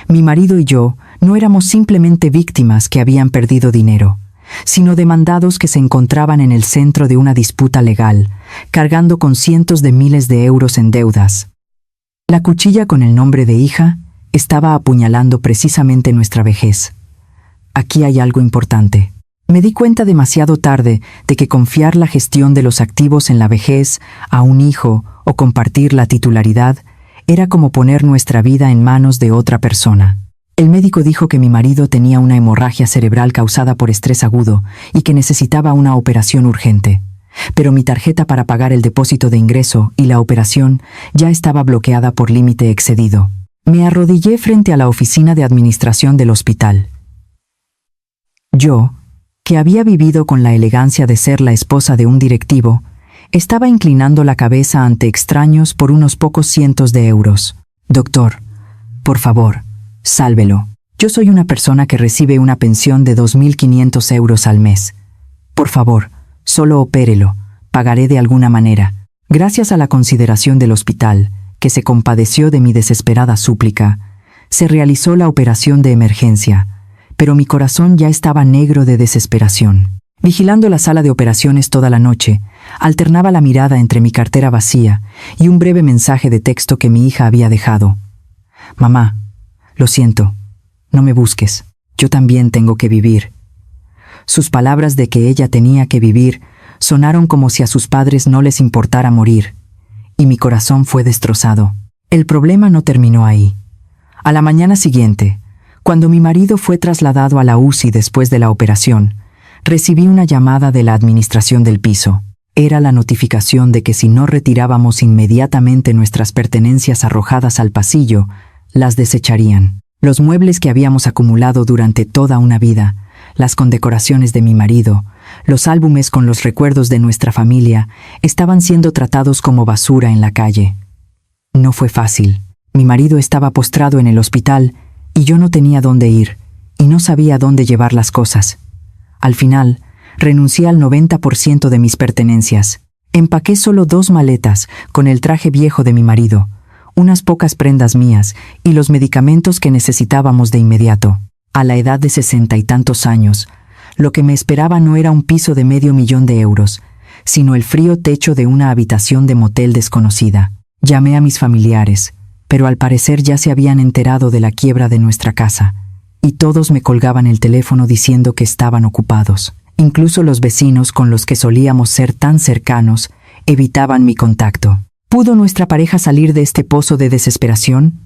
mi marido y yo no éramos simplemente víctimas que habían perdido dinero, sino demandados que se encontraban en el centro de una disputa legal, cargando con cientos de miles de euros en deudas. La cuchilla con el nombre de hija estaba apuñalando precisamente nuestra vejez. Aquí hay algo importante. Me di cuenta demasiado tarde de que confiar la gestión de los activos en la vejez a un hijo o compartir la titularidad era como poner nuestra vida en manos de otra persona. El médico dijo que mi marido tenía una hemorragia cerebral causada por estrés agudo y que necesitaba una operación urgente. pero mi tarjeta para pagar el depósito de ingreso y la operación ya estaba bloqueada por límite excedido. Me arrodillé frente a la oficina de administración del hospital. Yo, que había vivido con la elegancia de ser la esposa de un directivo, estaba inclinando la cabeza ante extraños por unos pocos cientos de euros. Doctor, por favor, sálvelo. Yo soy una persona que recibe una pensión de 2.500 euros al mes. Por favor, solo opérelo, pagaré de alguna manera. Gracias a la consideración del hospital, que se compadeció de mi desesperada súplica, se realizó la operación de emergencia, pero mi corazón ya estaba negro de desesperación. Vigilando la sala de operaciones toda la noche, alternaba la mirada entre mi cartera vacía y un breve mensaje de texto que mi hija había dejado. Mamá, lo siento, no me busques, yo también tengo que vivir. Sus palabras de que ella tenía que vivir sonaron como si a sus padres no les importara morir, y mi corazón fue destrozado. El problema no terminó ahí. A la mañana siguiente, cuando mi marido fue trasladado a la UCI después de la operación, recibí una llamada de la administración del piso. Era la notificación de que si no retirábamos inmediatamente nuestras pertenencias arrojadas al pasillo, las desecharían. Los muebles que habíamos acumulado durante toda una vida, las condecoraciones de mi marido, los álbumes con los recuerdos de nuestra familia, estaban siendo tratados como basura en la calle. No fue fácil. Mi marido estaba postrado en el hospital y yo no tenía dónde ir, y no sabía dónde llevar las cosas. Al final, renuncié al 90% de mis pertenencias. Empaqué solo 2 maletas con el traje viejo de mi marido, unas pocas prendas mías y los medicamentos que necesitábamos de inmediato. A la edad de 60 y tantos años, lo que me esperaba no era un piso de $500,000 de euros, sino el frío techo de una habitación de motel desconocida. Llamé a mis familiares, pero al parecer ya se habían enterado de la quiebra de nuestra casa, y todos me colgaban el teléfono diciendo que estaban ocupados. Incluso los vecinos con los que solíamos ser tan cercanos evitaban mi contacto. ¿Pudo nuestra pareja salir de este pozo de desesperación?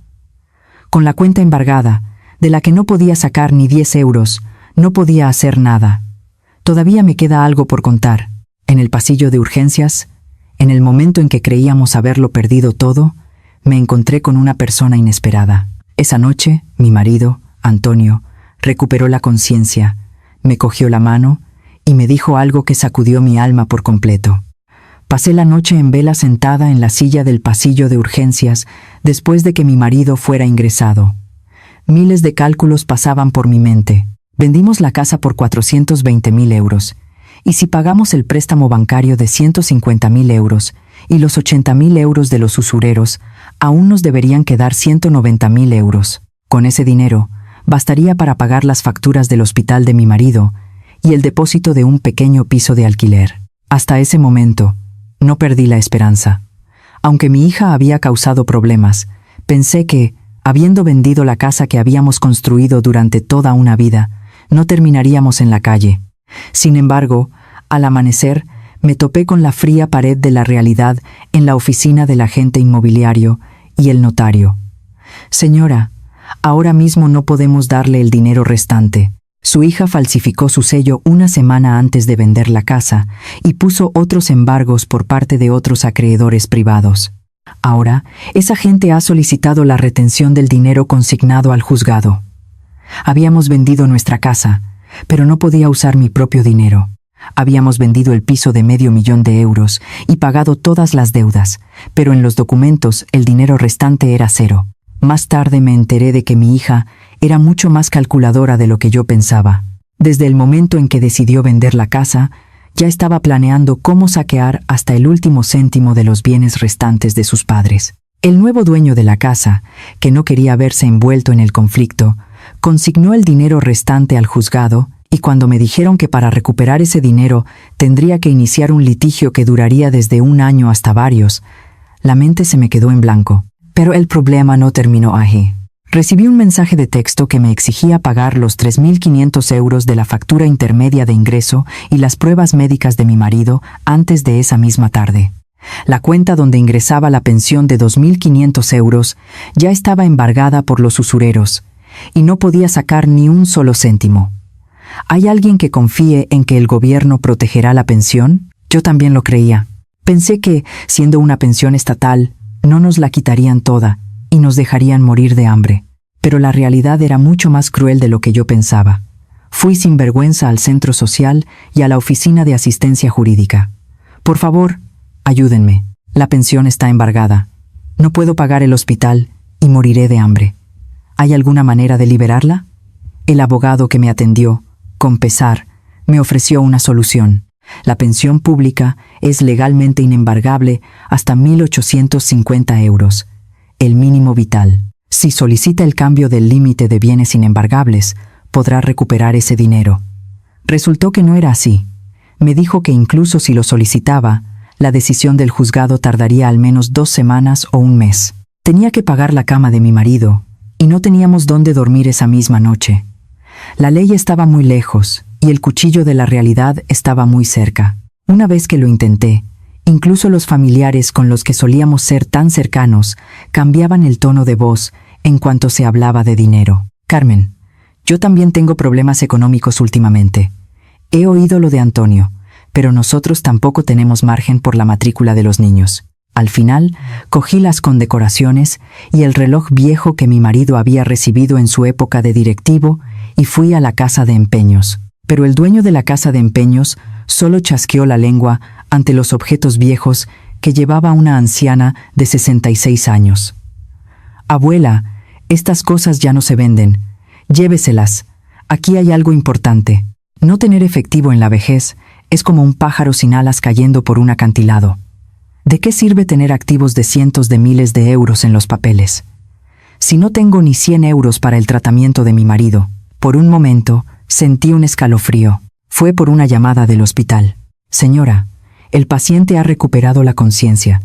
Con la cuenta embargada, de la que no podía sacar ni 10 euros, no podía hacer nada. Todavía me queda algo por contar. En el pasillo de urgencias, en el momento en que creíamos haberlo perdido todo, me encontré con una persona inesperada. Esa noche, mi marido, Antonio, recuperó la conciencia, me cogió la mano y me dijo algo que sacudió mi alma por completo. Pasé la noche en vela sentada en la silla del pasillo de urgencias después de que mi marido fuera ingresado. Miles de cálculos pasaban por mi mente. Vendimos la casa por 420.000 euros, y si pagamos el préstamo bancario de 150.000 euros y los 80.000 euros de los usureros, aún nos deberían quedar 190.000 euros. Con ese dinero, bastaría para pagar las facturas del hospital de mi marido y el depósito de un pequeño piso de alquiler. Hasta ese momento, no perdí la esperanza. Aunque mi hija había causado problemas, pensé que, habiendo vendido la casa que habíamos construido durante toda una vida, no terminaríamos en la calle. Sin embargo, al amanecer, me topé con la fría pared de la realidad en la oficina del agente inmobiliario y el notario. Señora, ahora mismo no podemos darle el dinero restante. Su hija falsificó su sello una semana antes de vender la casa y puso otros embargos por parte de otros acreedores privados. Ahora, esa gente ha solicitado la retención del dinero consignado al juzgado. Habíamos vendido nuestra casa, pero no podía usar mi propio dinero. Habíamos vendido el piso de $500,000 de euros y pagado todas las deudas, pero en los documentos el dinero restante era 0. Más tarde me enteré de que mi hija era mucho más calculadora de lo que yo pensaba. Desde el momento en que decidió vender la casa, ya estaba planeando cómo saquear hasta el último céntimo de los bienes restantes de sus padres. El nuevo dueño de la casa, que no quería verse envuelto en el conflicto, consignó el dinero restante al juzgado, y cuando me dijeron que para recuperar ese dinero tendría que iniciar un litigio que duraría desde 1 año hasta varios, la mente se me quedó en blanco. Pero el problema no terminó ahí. Recibí un mensaje de texto que me exigía pagar los 3.500 euros de la factura intermedia de ingreso y las pruebas médicas de mi marido antes de esa misma tarde. La cuenta donde ingresaba la pensión de 2.500 euros ya estaba embargada por los usureros, y no podía sacar ni un solo céntimo. ¿Hay alguien que confíe en que el gobierno protegerá la pensión? Yo también lo creía. Pensé que, siendo una pensión estatal, no nos la quitarían toda y nos dejarían morir de hambre. Pero la realidad era mucho más cruel de lo que yo pensaba. Fui sin vergüenza al centro social y a la oficina de asistencia jurídica. Por favor, ayúdenme. La pensión está embargada. No puedo pagar el hospital y moriré de hambre. ¿Hay alguna manera de liberarla? El abogado que me atendió, con pesar, me ofreció una solución. La pensión pública es legalmente inembargable hasta 1.850 euros, el mínimo vital. Si solicita el cambio del límite de bienes inembargables, podrá recuperar ese dinero. Resultó que no era así. Me dijo que incluso si lo solicitaba, la decisión del juzgado tardaría al menos 2 semanas o un mes. Tenía que pagar la cama de mi marido, y no teníamos dónde dormir esa misma noche. La ley estaba muy lejos, y el cuchillo de la realidad estaba muy cerca. Una vez que lo intenté, incluso los familiares con los que solíamos ser tan cercanos cambiaban el tono de voz en cuanto se hablaba de dinero. Carmen, yo también tengo problemas económicos últimamente. He oído lo de Antonio, pero nosotros tampoco tenemos margen por la matrícula de los niños. Al final, cogí las condecoraciones y el reloj viejo que mi marido había recibido en su época de directivo y fui a la casa de empeños. Pero el dueño de la casa de empeños solo chasqueó la lengua ante los objetos viejos que llevaba una anciana de 66 años. Abuela, estas cosas ya no se venden. Lléveselas. Aquí hay algo importante. No tener efectivo en la vejez es como un pájaro sin alas cayendo por un acantilado. ¿De qué sirve tener activos de cientos de miles de euros en los papeles? Si no tengo ni 100 euros para el tratamiento de mi marido, por un momento sentí un escalofrío. Fue por una llamada del hospital. Señora, el paciente ha recuperado la conciencia,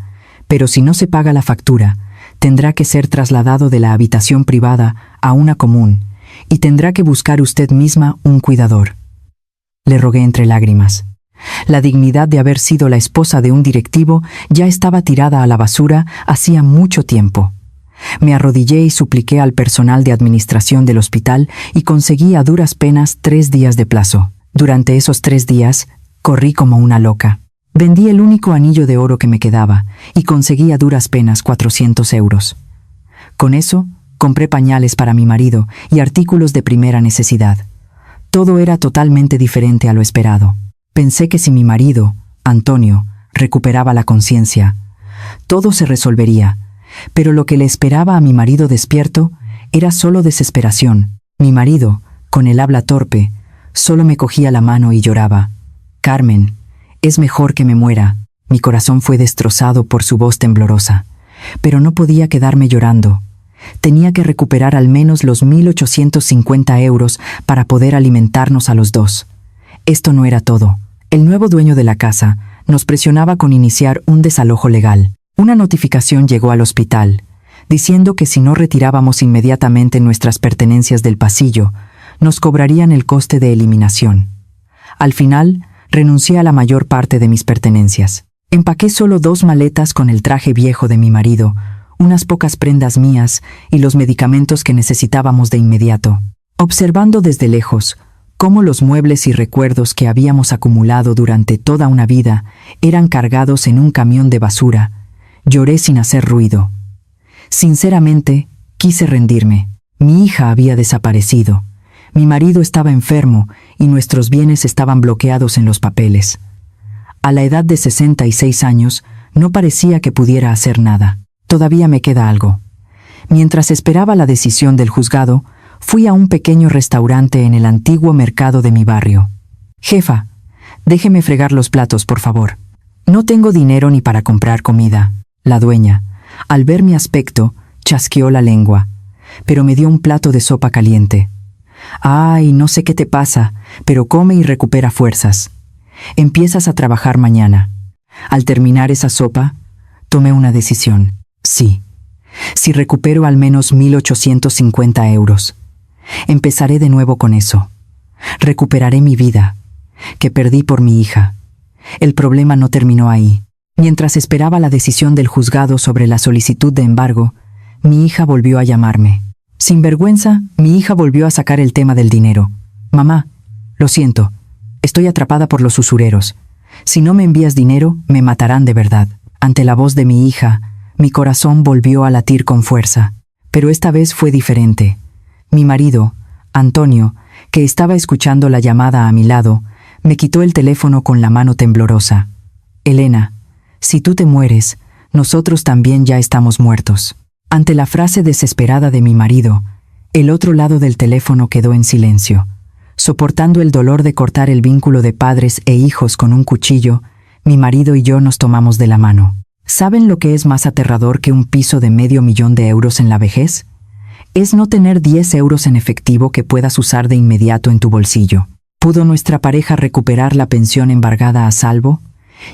pero si no se paga la factura, tendrá que ser trasladado de la habitación privada a una común y tendrá que buscar usted misma un cuidador. Le rogué entre lágrimas. La dignidad de haber sido la esposa de un directivo ya estaba tirada a la basura hacía mucho tiempo. Me arrodillé y supliqué al personal de administración del hospital y conseguí a duras penas 3 días de plazo. Durante esos 3 días, corrí como una loca. Vendí el único anillo de oro que me quedaba y conseguí a duras penas 400 euros. Con eso, compré pañales para mi marido y artículos de primera necesidad. Todo era totalmente diferente a lo esperado. Pensé que si mi marido, Antonio, recuperaba la conciencia, todo se resolvería, pero lo que le esperaba a mi marido despierto era solo desesperación. Mi marido, con el habla torpe, solo me cogía la mano y lloraba. Carmen, es mejor que me muera. Mi corazón fue destrozado por su voz temblorosa, pero no podía quedarme llorando. Tenía que recuperar al menos los 1.850 euros para poder alimentarnos a los dos. Esto no era todo. El nuevo dueño de la casa nos presionaba con iniciar un desalojo legal. Una notificación llegó al hospital, diciendo que si no retirábamos inmediatamente nuestras pertenencias del pasillo, nos cobrarían el coste de eliminación. Al final, renuncié a la mayor parte de mis pertenencias. Empaqué solo 2 maletas con el traje viejo de mi marido, unas pocas prendas mías y los medicamentos que necesitábamos de inmediato. Observando desde lejos cómo los muebles y recuerdos que habíamos acumulado durante toda una vida eran cargados en un camión de basura, lloré sin hacer ruido. Sinceramente, quise rendirme. Mi hija había desaparecido. Mi marido estaba enfermo y nuestros bienes estaban bloqueados en los papeles. A la edad de 66 años, no parecía que pudiera hacer nada. Todavía me queda algo. Mientras esperaba la decisión del juzgado, fui a un pequeño restaurante en el antiguo mercado de mi barrio. Jefa, déjeme fregar los platos, por favor. No tengo dinero ni para comprar comida. La dueña, al ver mi aspecto, chasqueó la lengua, pero me dio un plato de sopa caliente. Ay, no sé qué te pasa, pero come y recupera fuerzas. Empiezas a trabajar mañana. Al terminar esa sopa, tomé una decisión. Sí, si recupero al menos 1.850 euros, empezaré de nuevo con eso. Recuperaré mi vida, que perdí por mi hija. El problema no terminó ahí. Mientras esperaba la decisión del juzgado sobre la solicitud de embargo, mi hija volvió a llamarme. Sin vergüenza, mi hija volvió a sacar el tema del dinero. Mamá, lo siento, estoy atrapada por los usureros. Si no me envías dinero, me matarán de verdad. Ante la voz de mi hija, mi corazón volvió a latir con fuerza. Pero esta vez fue diferente. Mi marido, Antonio, que estaba escuchando la llamada a mi lado, me quitó el teléfono con la mano temblorosa. Elena, si tú te mueres, nosotros también ya estamos muertos. Ante la frase desesperada de mi marido, el otro lado del teléfono quedó en silencio. Soportando el dolor de cortar el vínculo de padres e hijos con un cuchillo, mi marido y yo nos tomamos de la mano. ¿Saben lo que es más aterrador que un piso de $500,000 en la vejez? Es no tener 10 euros en efectivo que puedas usar de inmediato en tu bolsillo. ¿Pudo nuestra pareja recuperar la pensión embargada a salvo?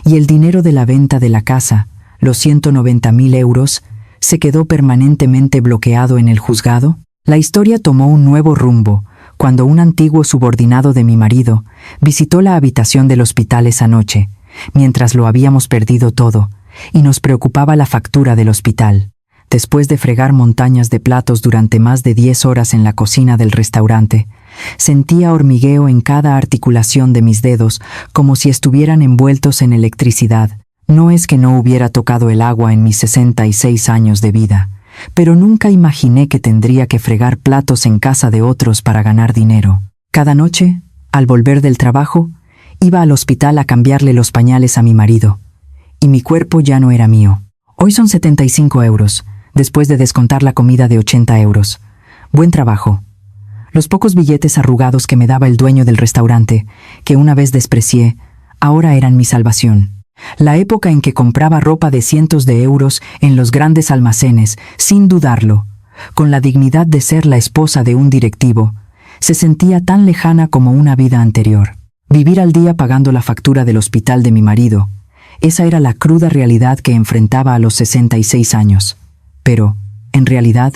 Y el dinero de la venta de la casa, los 190.000 euros, ¿se quedó permanentemente bloqueado en el juzgado? La historia tomó un nuevo rumbo cuando un antiguo subordinado de mi marido visitó la habitación del hospital esa noche, mientras lo habíamos perdido todo, y nos preocupaba la factura del hospital. Después de fregar montañas de platos durante más de 10 horas en la cocina del restaurante, sentía hormigueo en cada articulación de mis dedos como si estuvieran envueltos en electricidad. No es que no hubiera tocado el agua en mis 66 años de vida, pero nunca imaginé que tendría que fregar platos en casa de otros para ganar dinero. Cada noche, al volver del trabajo, iba al hospital a cambiarle los pañales a mi marido, y mi cuerpo ya no era mío. Hoy son 75 euros, después de descontar la comida de 80 euros. Buen trabajo. Los pocos billetes arrugados que me daba el dueño del restaurante, que una vez desprecié, ahora eran mi salvación. La época en que compraba ropa de cientos de euros en los grandes almacenes, sin dudarlo, con la dignidad de ser la esposa de un directivo, se sentía tan lejana como una vida anterior. Vivir al día pagando la factura del hospital de mi marido, esa era la cruda realidad que enfrentaba a los 66 años. Pero, en realidad,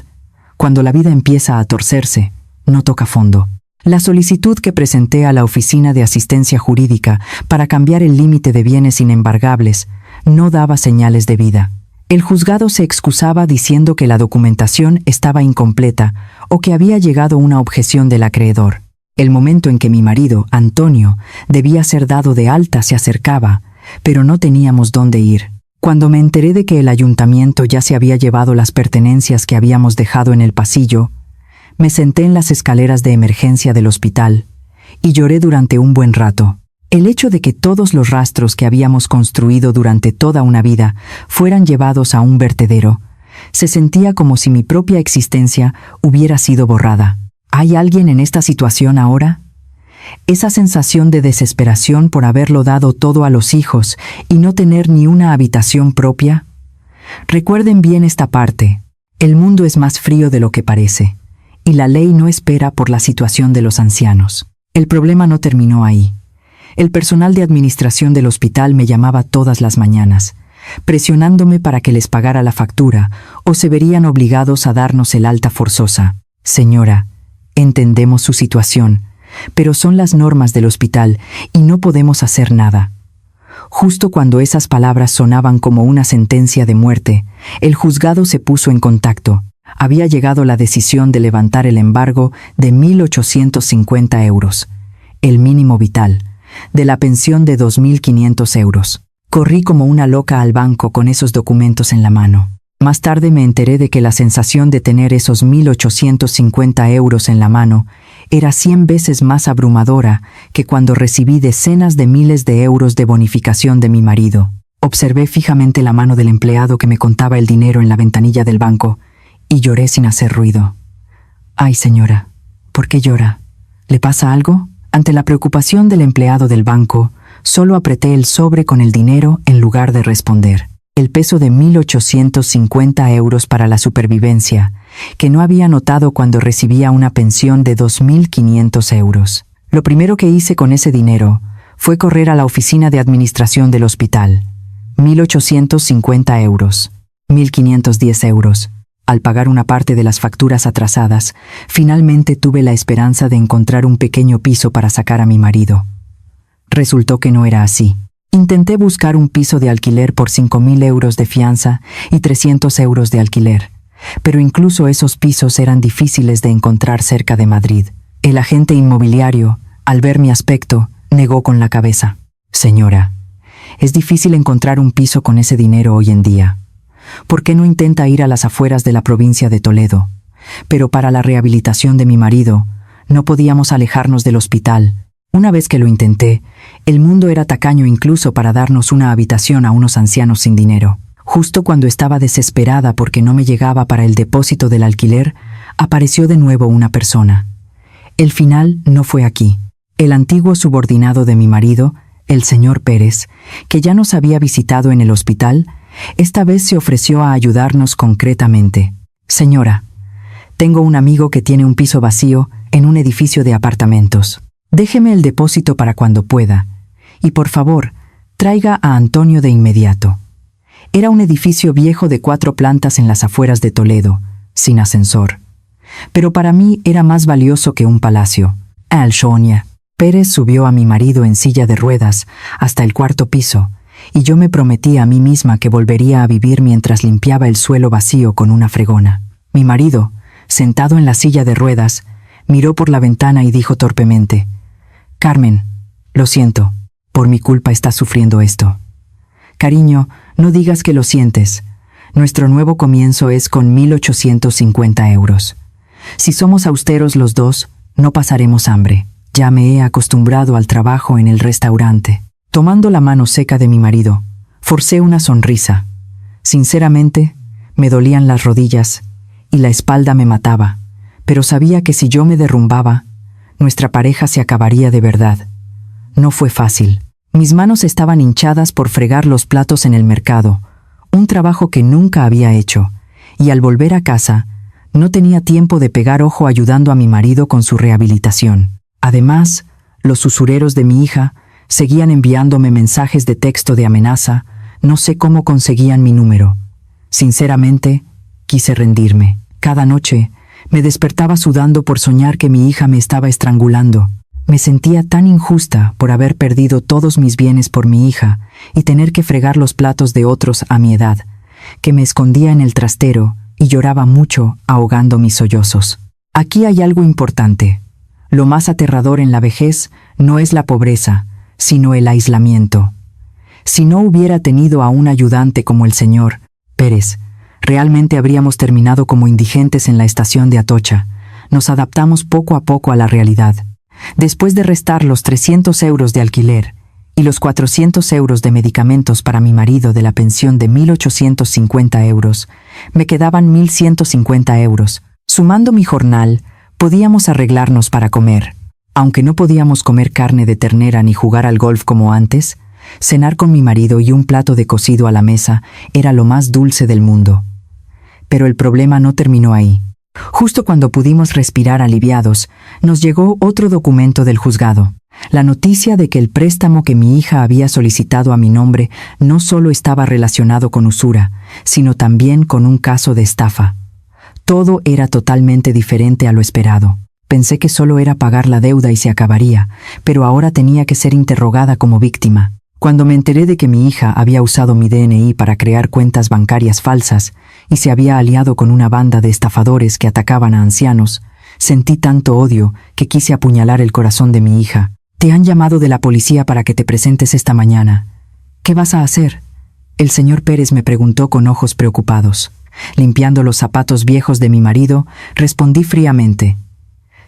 cuando la vida empieza a torcerse, no toca fondo. La solicitud que presenté a la Oficina de Asistencia Jurídica para cambiar el límite de bienes inembargables no daba señales de vida. El juzgado se excusaba diciendo que la documentación estaba incompleta o que había llegado una objeción del acreedor. El momento en que mi marido, Antonio, debía ser dado de alta se acercaba, pero no teníamos dónde ir. Cuando me enteré de que el ayuntamiento ya se había llevado las pertenencias que habíamos dejado en el pasillo, me senté en las escaleras de emergencia del hospital y lloré durante un buen rato. El hecho de que todos los rastros que habíamos construido durante toda una vida fueran llevados a un vertedero, se sentía como si mi propia existencia hubiera sido borrada. ¿Hay alguien en esta situación ahora? Esa sensación de desesperación por haberlo dado todo a los hijos y no tener ni una habitación propia. Recuerden bien esta parte. El mundo es más frío de lo que parece, y la ley no espera por la situación de los ancianos. El problema no terminó ahí. El personal de administración del hospital me llamaba todas las mañanas, presionándome para que les pagara la factura o se verían obligados a darnos el alta forzosa. Señora, entendemos su situación, pero son las normas del hospital y no podemos hacer nada. Justo cuando esas palabras sonaban como una sentencia de muerte, el juzgado se puso en contacto. Había llegado la decisión de levantar el embargo de 1.850 euros, el mínimo vital, de la pensión de 2.500 euros. Corrí como una loca al banco con esos documentos en la mano. Más tarde me enteré de que la sensación de tener esos 1.850 euros en la mano era 100 veces más abrumadora que cuando recibí decenas de miles de euros de bonificación de mi marido. Observé fijamente la mano del empleado que me contaba el dinero en la ventanilla del banco y lloré sin hacer ruido. «Ay, señora, ¿por qué llora? ¿Le pasa algo?» Ante la preocupación del empleado del banco, solo apreté el sobre con el dinero en lugar de responder. El peso de 1.850 euros para la supervivencia, que no había notado cuando recibía una pensión de 2.500 euros. Lo primero que hice con ese dinero fue correr a la oficina de administración del hospital. 1.850 euros, 1.510 euros. Al pagar una parte de las facturas atrasadas, finalmente tuve la esperanza de encontrar un pequeño piso para sacar a mi marido. Resultó que no era así. Intenté buscar un piso de alquiler por 5.000 euros de fianza y 300 euros de alquiler, pero incluso esos pisos eran difíciles de encontrar cerca de Madrid. El agente inmobiliario, al ver mi aspecto, negó con la cabeza. «Señora, Es difícil encontrar un piso con ese dinero hoy en día. ¿Por qué no intenta ir a las afueras de la provincia de Toledo? Pero para la rehabilitación de mi marido, no podíamos alejarnos del hospital. Una vez que lo intenté, el mundo era tacaño incluso para darnos una habitación a unos ancianos sin dinero. Justo cuando estaba desesperada porque no me llegaba para el depósito del alquiler, apareció de nuevo una persona. El final no fue aquí. El antiguo subordinado de mi marido, el señor Pérez, que ya nos había visitado en el hospital, esta vez se ofreció a ayudarnos concretamente. Señora, tengo un amigo que tiene un piso vacío en un edificio de apartamentos. Déjeme el depósito para cuando pueda. Y por favor, traiga a Antonio de inmediato. Era un edificio viejo de 4 plantas en las afueras de Toledo, sin ascensor. Pero para mí era más valioso que un palacio. Alshonia. Pérez subió a mi marido en silla de ruedas hasta el 4º piso, y yo me prometí a mí misma que volvería a vivir mientras limpiaba el suelo vacío con una fregona. Mi marido, sentado en la silla de ruedas, miró por la ventana y dijo torpemente: «Carmen, lo siento, por mi culpa estás sufriendo esto». «Cariño, no digas que lo sientes. Nuestro nuevo comienzo es con 1.850 euros. Si somos austeros los dos, no pasaremos hambre. Ya me he acostumbrado al trabajo en el restaurante». Tomando la mano seca de mi marido, forcé una sonrisa. Sinceramente, me dolían las rodillas y la espalda me mataba, pero sabía que si yo me derrumbaba, nuestra pareja se acabaría de verdad. No fue fácil. Mis manos estaban hinchadas por fregar los platos en el mercado, un trabajo que nunca había hecho, y al volver a casa, no tenía tiempo de pegar ojo ayudando a mi marido con su rehabilitación. Además, los usureros de mi hija seguían enviándome mensajes de texto de amenaza. No sé cómo conseguían mi número. Sinceramente, quise rendirme. Cada noche, me despertaba sudando por soñar que mi hija me estaba estrangulando. Me sentía tan injusta por haber perdido todos mis bienes por mi hija y tener que fregar los platos de otros a mi edad, que me escondía en el trastero y lloraba mucho ahogando mis sollozos. Aquí hay algo importante. Lo más aterrador en la vejez no es la pobreza, sino el aislamiento. Si no hubiera tenido a un ayudante como el señor Pérez, realmente habríamos terminado como indigentes en la estación de Atocha. Nos adaptamos poco a poco a la realidad. Después de restar los 300 euros de alquiler y los 400 euros de medicamentos para mi marido de la pensión de 1.850 euros, me quedaban 1.150 euros. Sumando mi jornal, podíamos arreglarnos para comer. Aunque no podíamos comer carne de ternera ni jugar al golf como antes, cenar con mi marido y un plato de cocido a la mesa era lo más dulce del mundo. Pero el problema no terminó ahí. Justo cuando pudimos respirar aliviados, nos llegó otro documento del juzgado. La noticia de que el préstamo que mi hija había solicitado a mi nombre no solo estaba relacionado con usura, sino también con un caso de estafa. Todo era totalmente diferente a lo esperado. Pensé que solo era pagar la deuda y se acabaría, pero ahora tenía que ser interrogada como víctima. Cuando me enteré de que mi hija había usado mi DNI para crear cuentas bancarias falsas y se había aliado con una banda de estafadores que atacaban a ancianos, sentí tanto odio que quise apuñalar el corazón de mi hija. «Te han llamado de la policía para que te presentes esta mañana. ¿Qué vas a hacer?», el señor Pérez me preguntó con ojos preocupados. Limpiando los zapatos viejos de mi marido, respondí fríamente: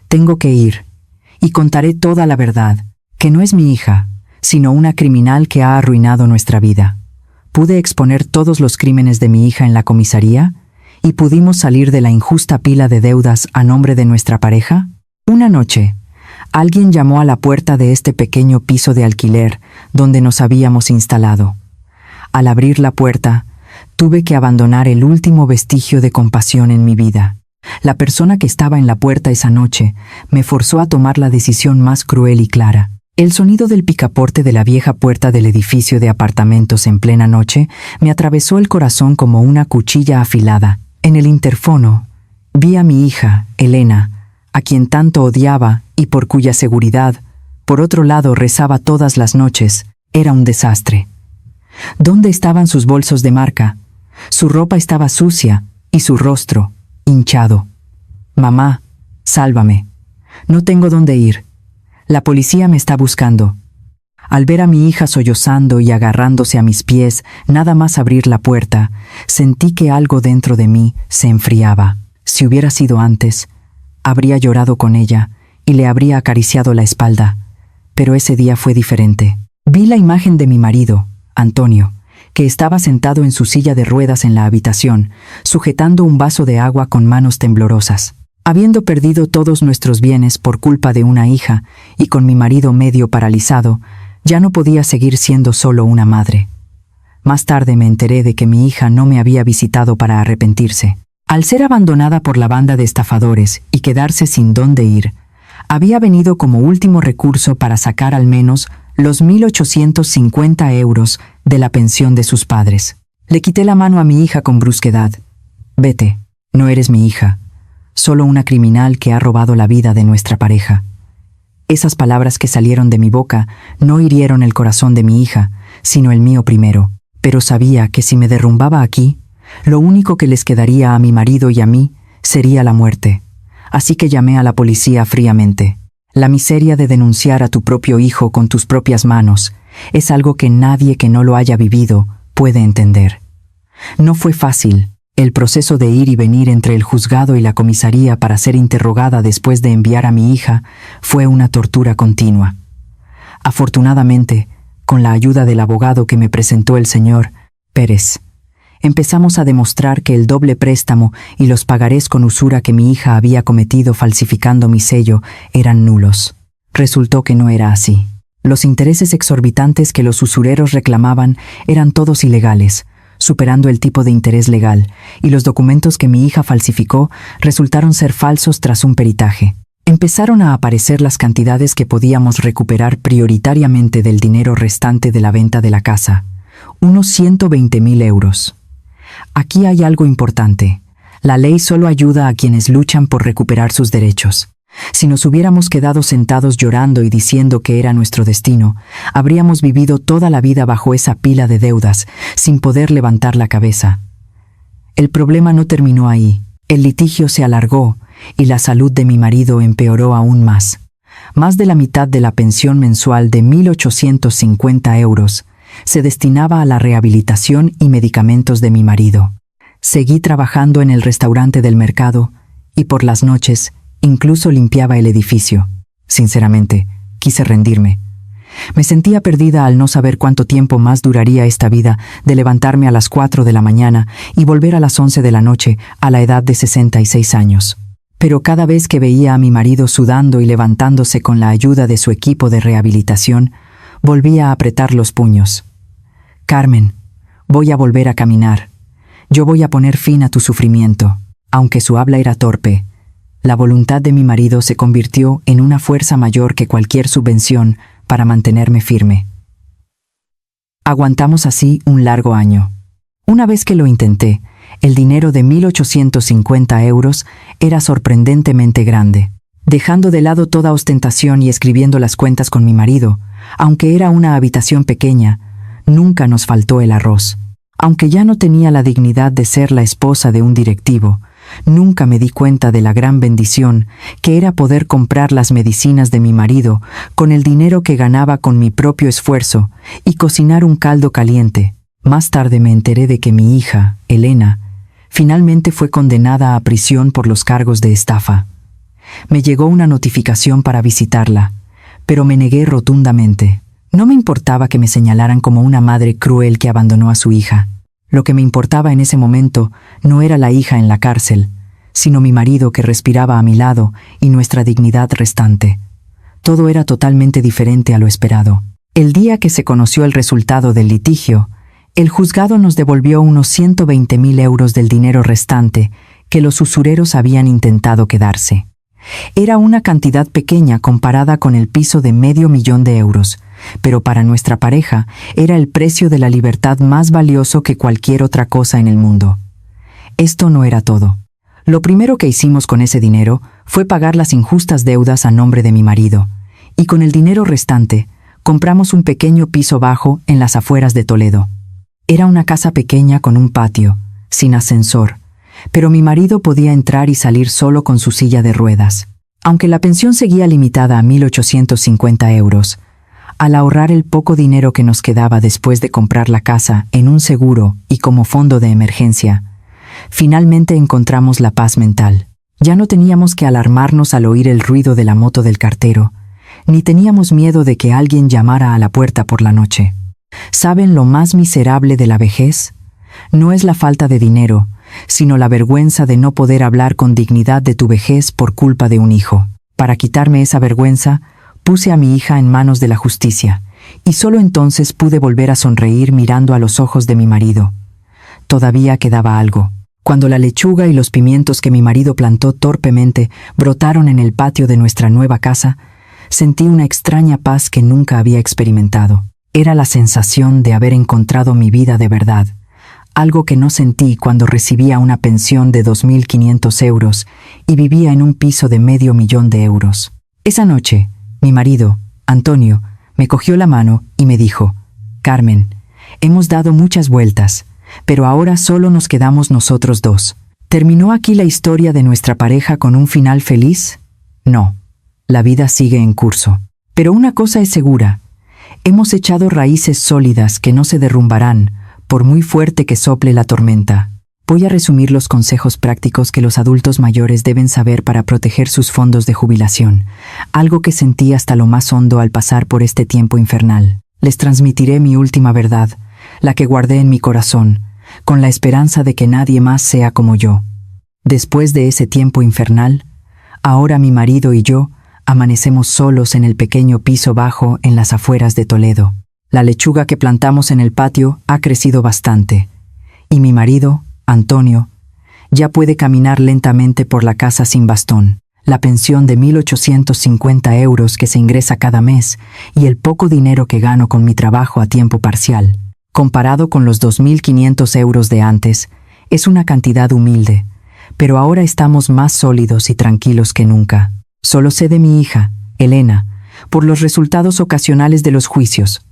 «Tengo que ir, y contaré toda la verdad, que no es mi hija, sino una criminal que ha arruinado nuestra vida. Pude exponer todos los crímenes de mi hija en la comisaría, y pudimos salir de la injusta pila de deudas a nombre de nuestra pareja». Una noche, alguien llamó a la puerta de este pequeño piso de alquiler donde nos habíamos instalado. Al abrir la puerta, tuve que abandonar el último vestigio de compasión en mi vida. La persona que estaba en la puerta esa noche me forzó a tomar la decisión más cruel y clara. El sonido del picaporte de la vieja puerta del edificio de apartamentos en plena noche me atravesó el corazón como una cuchilla afilada. En el interfono, vi a mi hija, Elena, a quien tanto odiaba y por cuya seguridad, por otro lado, rezaba todas las noches. Era un desastre. ¿Dónde estaban sus bolsos de marca? Su ropa estaba sucia y su rostro hinchado. «Mamá, sálvame. No tengo dónde ir. La policía me está buscando». Al ver a mi hija sollozando y agarrándose a mis pies, nada más abrir la puerta, sentí que algo dentro de mí se enfriaba. Si hubiera sido antes, habría llorado con ella y le habría acariciado la espalda. Pero ese día fue diferente. Vi la imagen de mi marido, Antonio, que estaba sentado en su silla de ruedas en la habitación, sujetando un vaso de agua con manos temblorosas. Habiendo perdido todos nuestros bienes por culpa de una hija y con mi marido medio paralizado, ya no podía seguir siendo solo una madre. Más tarde me enteré de que mi hija no me había visitado para arrepentirse. Al ser abandonada por la banda de estafadores y quedarse sin dónde ir, había venido como último recurso para sacar al menos los 1.850 euros de la pensión de sus padres. Le quité la mano a mi hija con brusquedad. Vete, no eres mi hija, solo una criminal que ha robado la vida de nuestra pareja. Esas palabras que salieron de mi boca no hirieron el corazón de mi hija, sino el mío primero, pero sabía que si me derrumbaba aquí, lo único que les quedaría a mi marido y a mí sería la muerte. Así que llamé a la policía fríamente. La miseria de denunciar a tu propio hijo con tus propias manos es algo que nadie que no lo haya vivido puede entender. No fue fácil. El proceso de ir y venir entre el juzgado y la comisaría para ser interrogada después de enviar a mi hija fue una tortura continua. Afortunadamente, con la ayuda del abogado que me presentó el señor Pérez, empezamos a demostrar que el doble préstamo y los pagarés con usura que mi hija había cometido falsificando mi sello eran nulos. Resultó que no era así. Los intereses exorbitantes que los usureros reclamaban eran todos ilegales, superando el tipo de interés legal, y los documentos que mi hija falsificó resultaron ser falsos tras un peritaje. Empezaron a aparecer las cantidades que podíamos recuperar prioritariamente del dinero restante de la venta de la casa, unos 120.000 euros. Aquí hay algo importante. La ley solo ayuda a quienes luchan por recuperar sus derechos. Si nos hubiéramos quedado sentados llorando y diciendo que era nuestro destino, habríamos vivido toda la vida bajo esa pila de deudas, sin poder levantar la cabeza. El problema no terminó ahí. El litigio se alargó y la salud de mi marido empeoró aún más. Más de la mitad de la pensión mensual de 1.850 euros se destinaba a la rehabilitación y medicamentos de mi marido. Seguí trabajando en el restaurante del mercado y por las noches incluso limpiaba el edificio. Sinceramente, quise rendirme. Me sentía perdida al no saber cuánto tiempo más duraría esta vida de levantarme a las 4 de la mañana y volver a las 11 de la noche a la edad de 66 años. Pero cada vez que veía a mi marido sudando y levantándose con la ayuda de su equipo de rehabilitación, volvía a apretar los puños. Carmen, voy a volver a caminar. Yo voy a poner fin a tu sufrimiento. Aunque su habla era torpe, la voluntad de mi marido se convirtió en una fuerza mayor que cualquier subvención para mantenerme firme. Aguantamos así un largo año. Una vez que lo intenté, el dinero de 1.850 euros era sorprendentemente grande. Dejando de lado toda ostentación y escribiendo las cuentas con mi marido, aunque era una habitación pequeña, nunca nos faltó el arroz. Aunque ya no tenía la dignidad de ser la esposa de un directivo, nunca me di cuenta de la gran bendición que era poder comprar las medicinas de mi marido con el dinero que ganaba con mi propio esfuerzo y cocinar un caldo caliente. Más tarde me enteré de que mi hija, Elena, finalmente fue condenada a prisión por los cargos de estafa. Me llegó una notificación para visitarla, pero me negué rotundamente. No me importaba que me señalaran como una madre cruel que abandonó a su hija. Lo que me importaba en ese momento no era la hija en la cárcel, sino mi marido que respiraba a mi lado y nuestra dignidad restante. Todo era totalmente diferente a lo esperado. El día que se conoció el resultado del litigio, el juzgado nos devolvió unos 120.000 euros del dinero restante que los usureros habían intentado quedarse. Era una cantidad pequeña comparada con el piso de 500.000 euros, pero para nuestra pareja era el precio de la libertad más valioso que cualquier otra cosa en el mundo. Esto no era todo. Lo primero que hicimos con ese dinero fue pagar las injustas deudas a nombre de mi marido, y con el dinero restante compramos un pequeño piso bajo en las afueras de Toledo. Era una casa pequeña con un patio, sin ascensor, pero mi marido podía entrar y salir solo con su silla de ruedas. Aunque la pensión seguía limitada a 1.850 euros, Al ahorrar el poco dinero que nos quedaba después de comprar la casa en un seguro y como fondo de emergencia, finalmente encontramos la paz mental. Ya no teníamos que alarmarnos al oír el ruido de la moto del cartero, ni teníamos miedo de que alguien llamara a la puerta por la noche. ¿Saben lo más miserable de la vejez? No es la falta de dinero, sino la vergüenza de no poder hablar con dignidad de tu vejez por culpa de un hijo. Para quitarme esa vergüenza, puse a mi hija en manos de la justicia, y solo entonces pude volver a sonreír mirando a los ojos de mi marido. Todavía quedaba algo. Cuando la lechuga y los pimientos que mi marido plantó torpemente brotaron en el patio de nuestra nueva casa, sentí una extraña paz que nunca había experimentado. Era la sensación de haber encontrado mi vida de verdad, algo que no sentí cuando recibía una pensión de 2.500 euros y vivía en un piso de $500.000. Esa noche, mi marido, Antonio, me cogió la mano y me dijo: «Carmen, hemos dado muchas vueltas, pero ahora solo nos quedamos nosotros dos. ¿Terminó aquí la historia de nuestra pareja con un final feliz? No, la vida sigue en curso. Pero una cosa es segura, hemos echado raíces sólidas que no se derrumbarán, por muy fuerte que sople la tormenta». Voy a resumir los consejos prácticos que los adultos mayores deben saber para proteger sus fondos de jubilación, algo que sentí hasta lo más hondo al pasar por este tiempo infernal. Les transmitiré mi última verdad, la que guardé en mi corazón, con la esperanza de que nadie más sea como yo. Después de ese tiempo infernal, ahora mi marido y yo amanecemos solos en el pequeño piso bajo en las afueras de Toledo. La lechuga que plantamos en el patio ha crecido bastante, y mi marido, Antonio, ya puede caminar lentamente por la casa sin bastón. La pensión de 1.850 euros que se ingresa cada mes y el poco dinero que gano con mi trabajo a tiempo parcial, comparado con los 2.500 euros de antes, es una cantidad humilde, pero ahora estamos más sólidos y tranquilos que nunca. Solo sé de mi hija, Elena, por los resultados ocasionales de los juicios.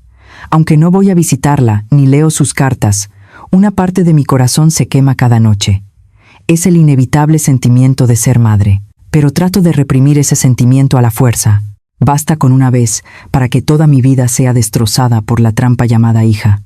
Aunque no voy a visitarla ni leo sus cartas, una parte de mi corazón se quema cada noche. Es el inevitable sentimiento de ser madre, pero trato de reprimir ese sentimiento a la fuerza. Basta con una vez para que toda mi vida sea destrozada por la trampa llamada hija.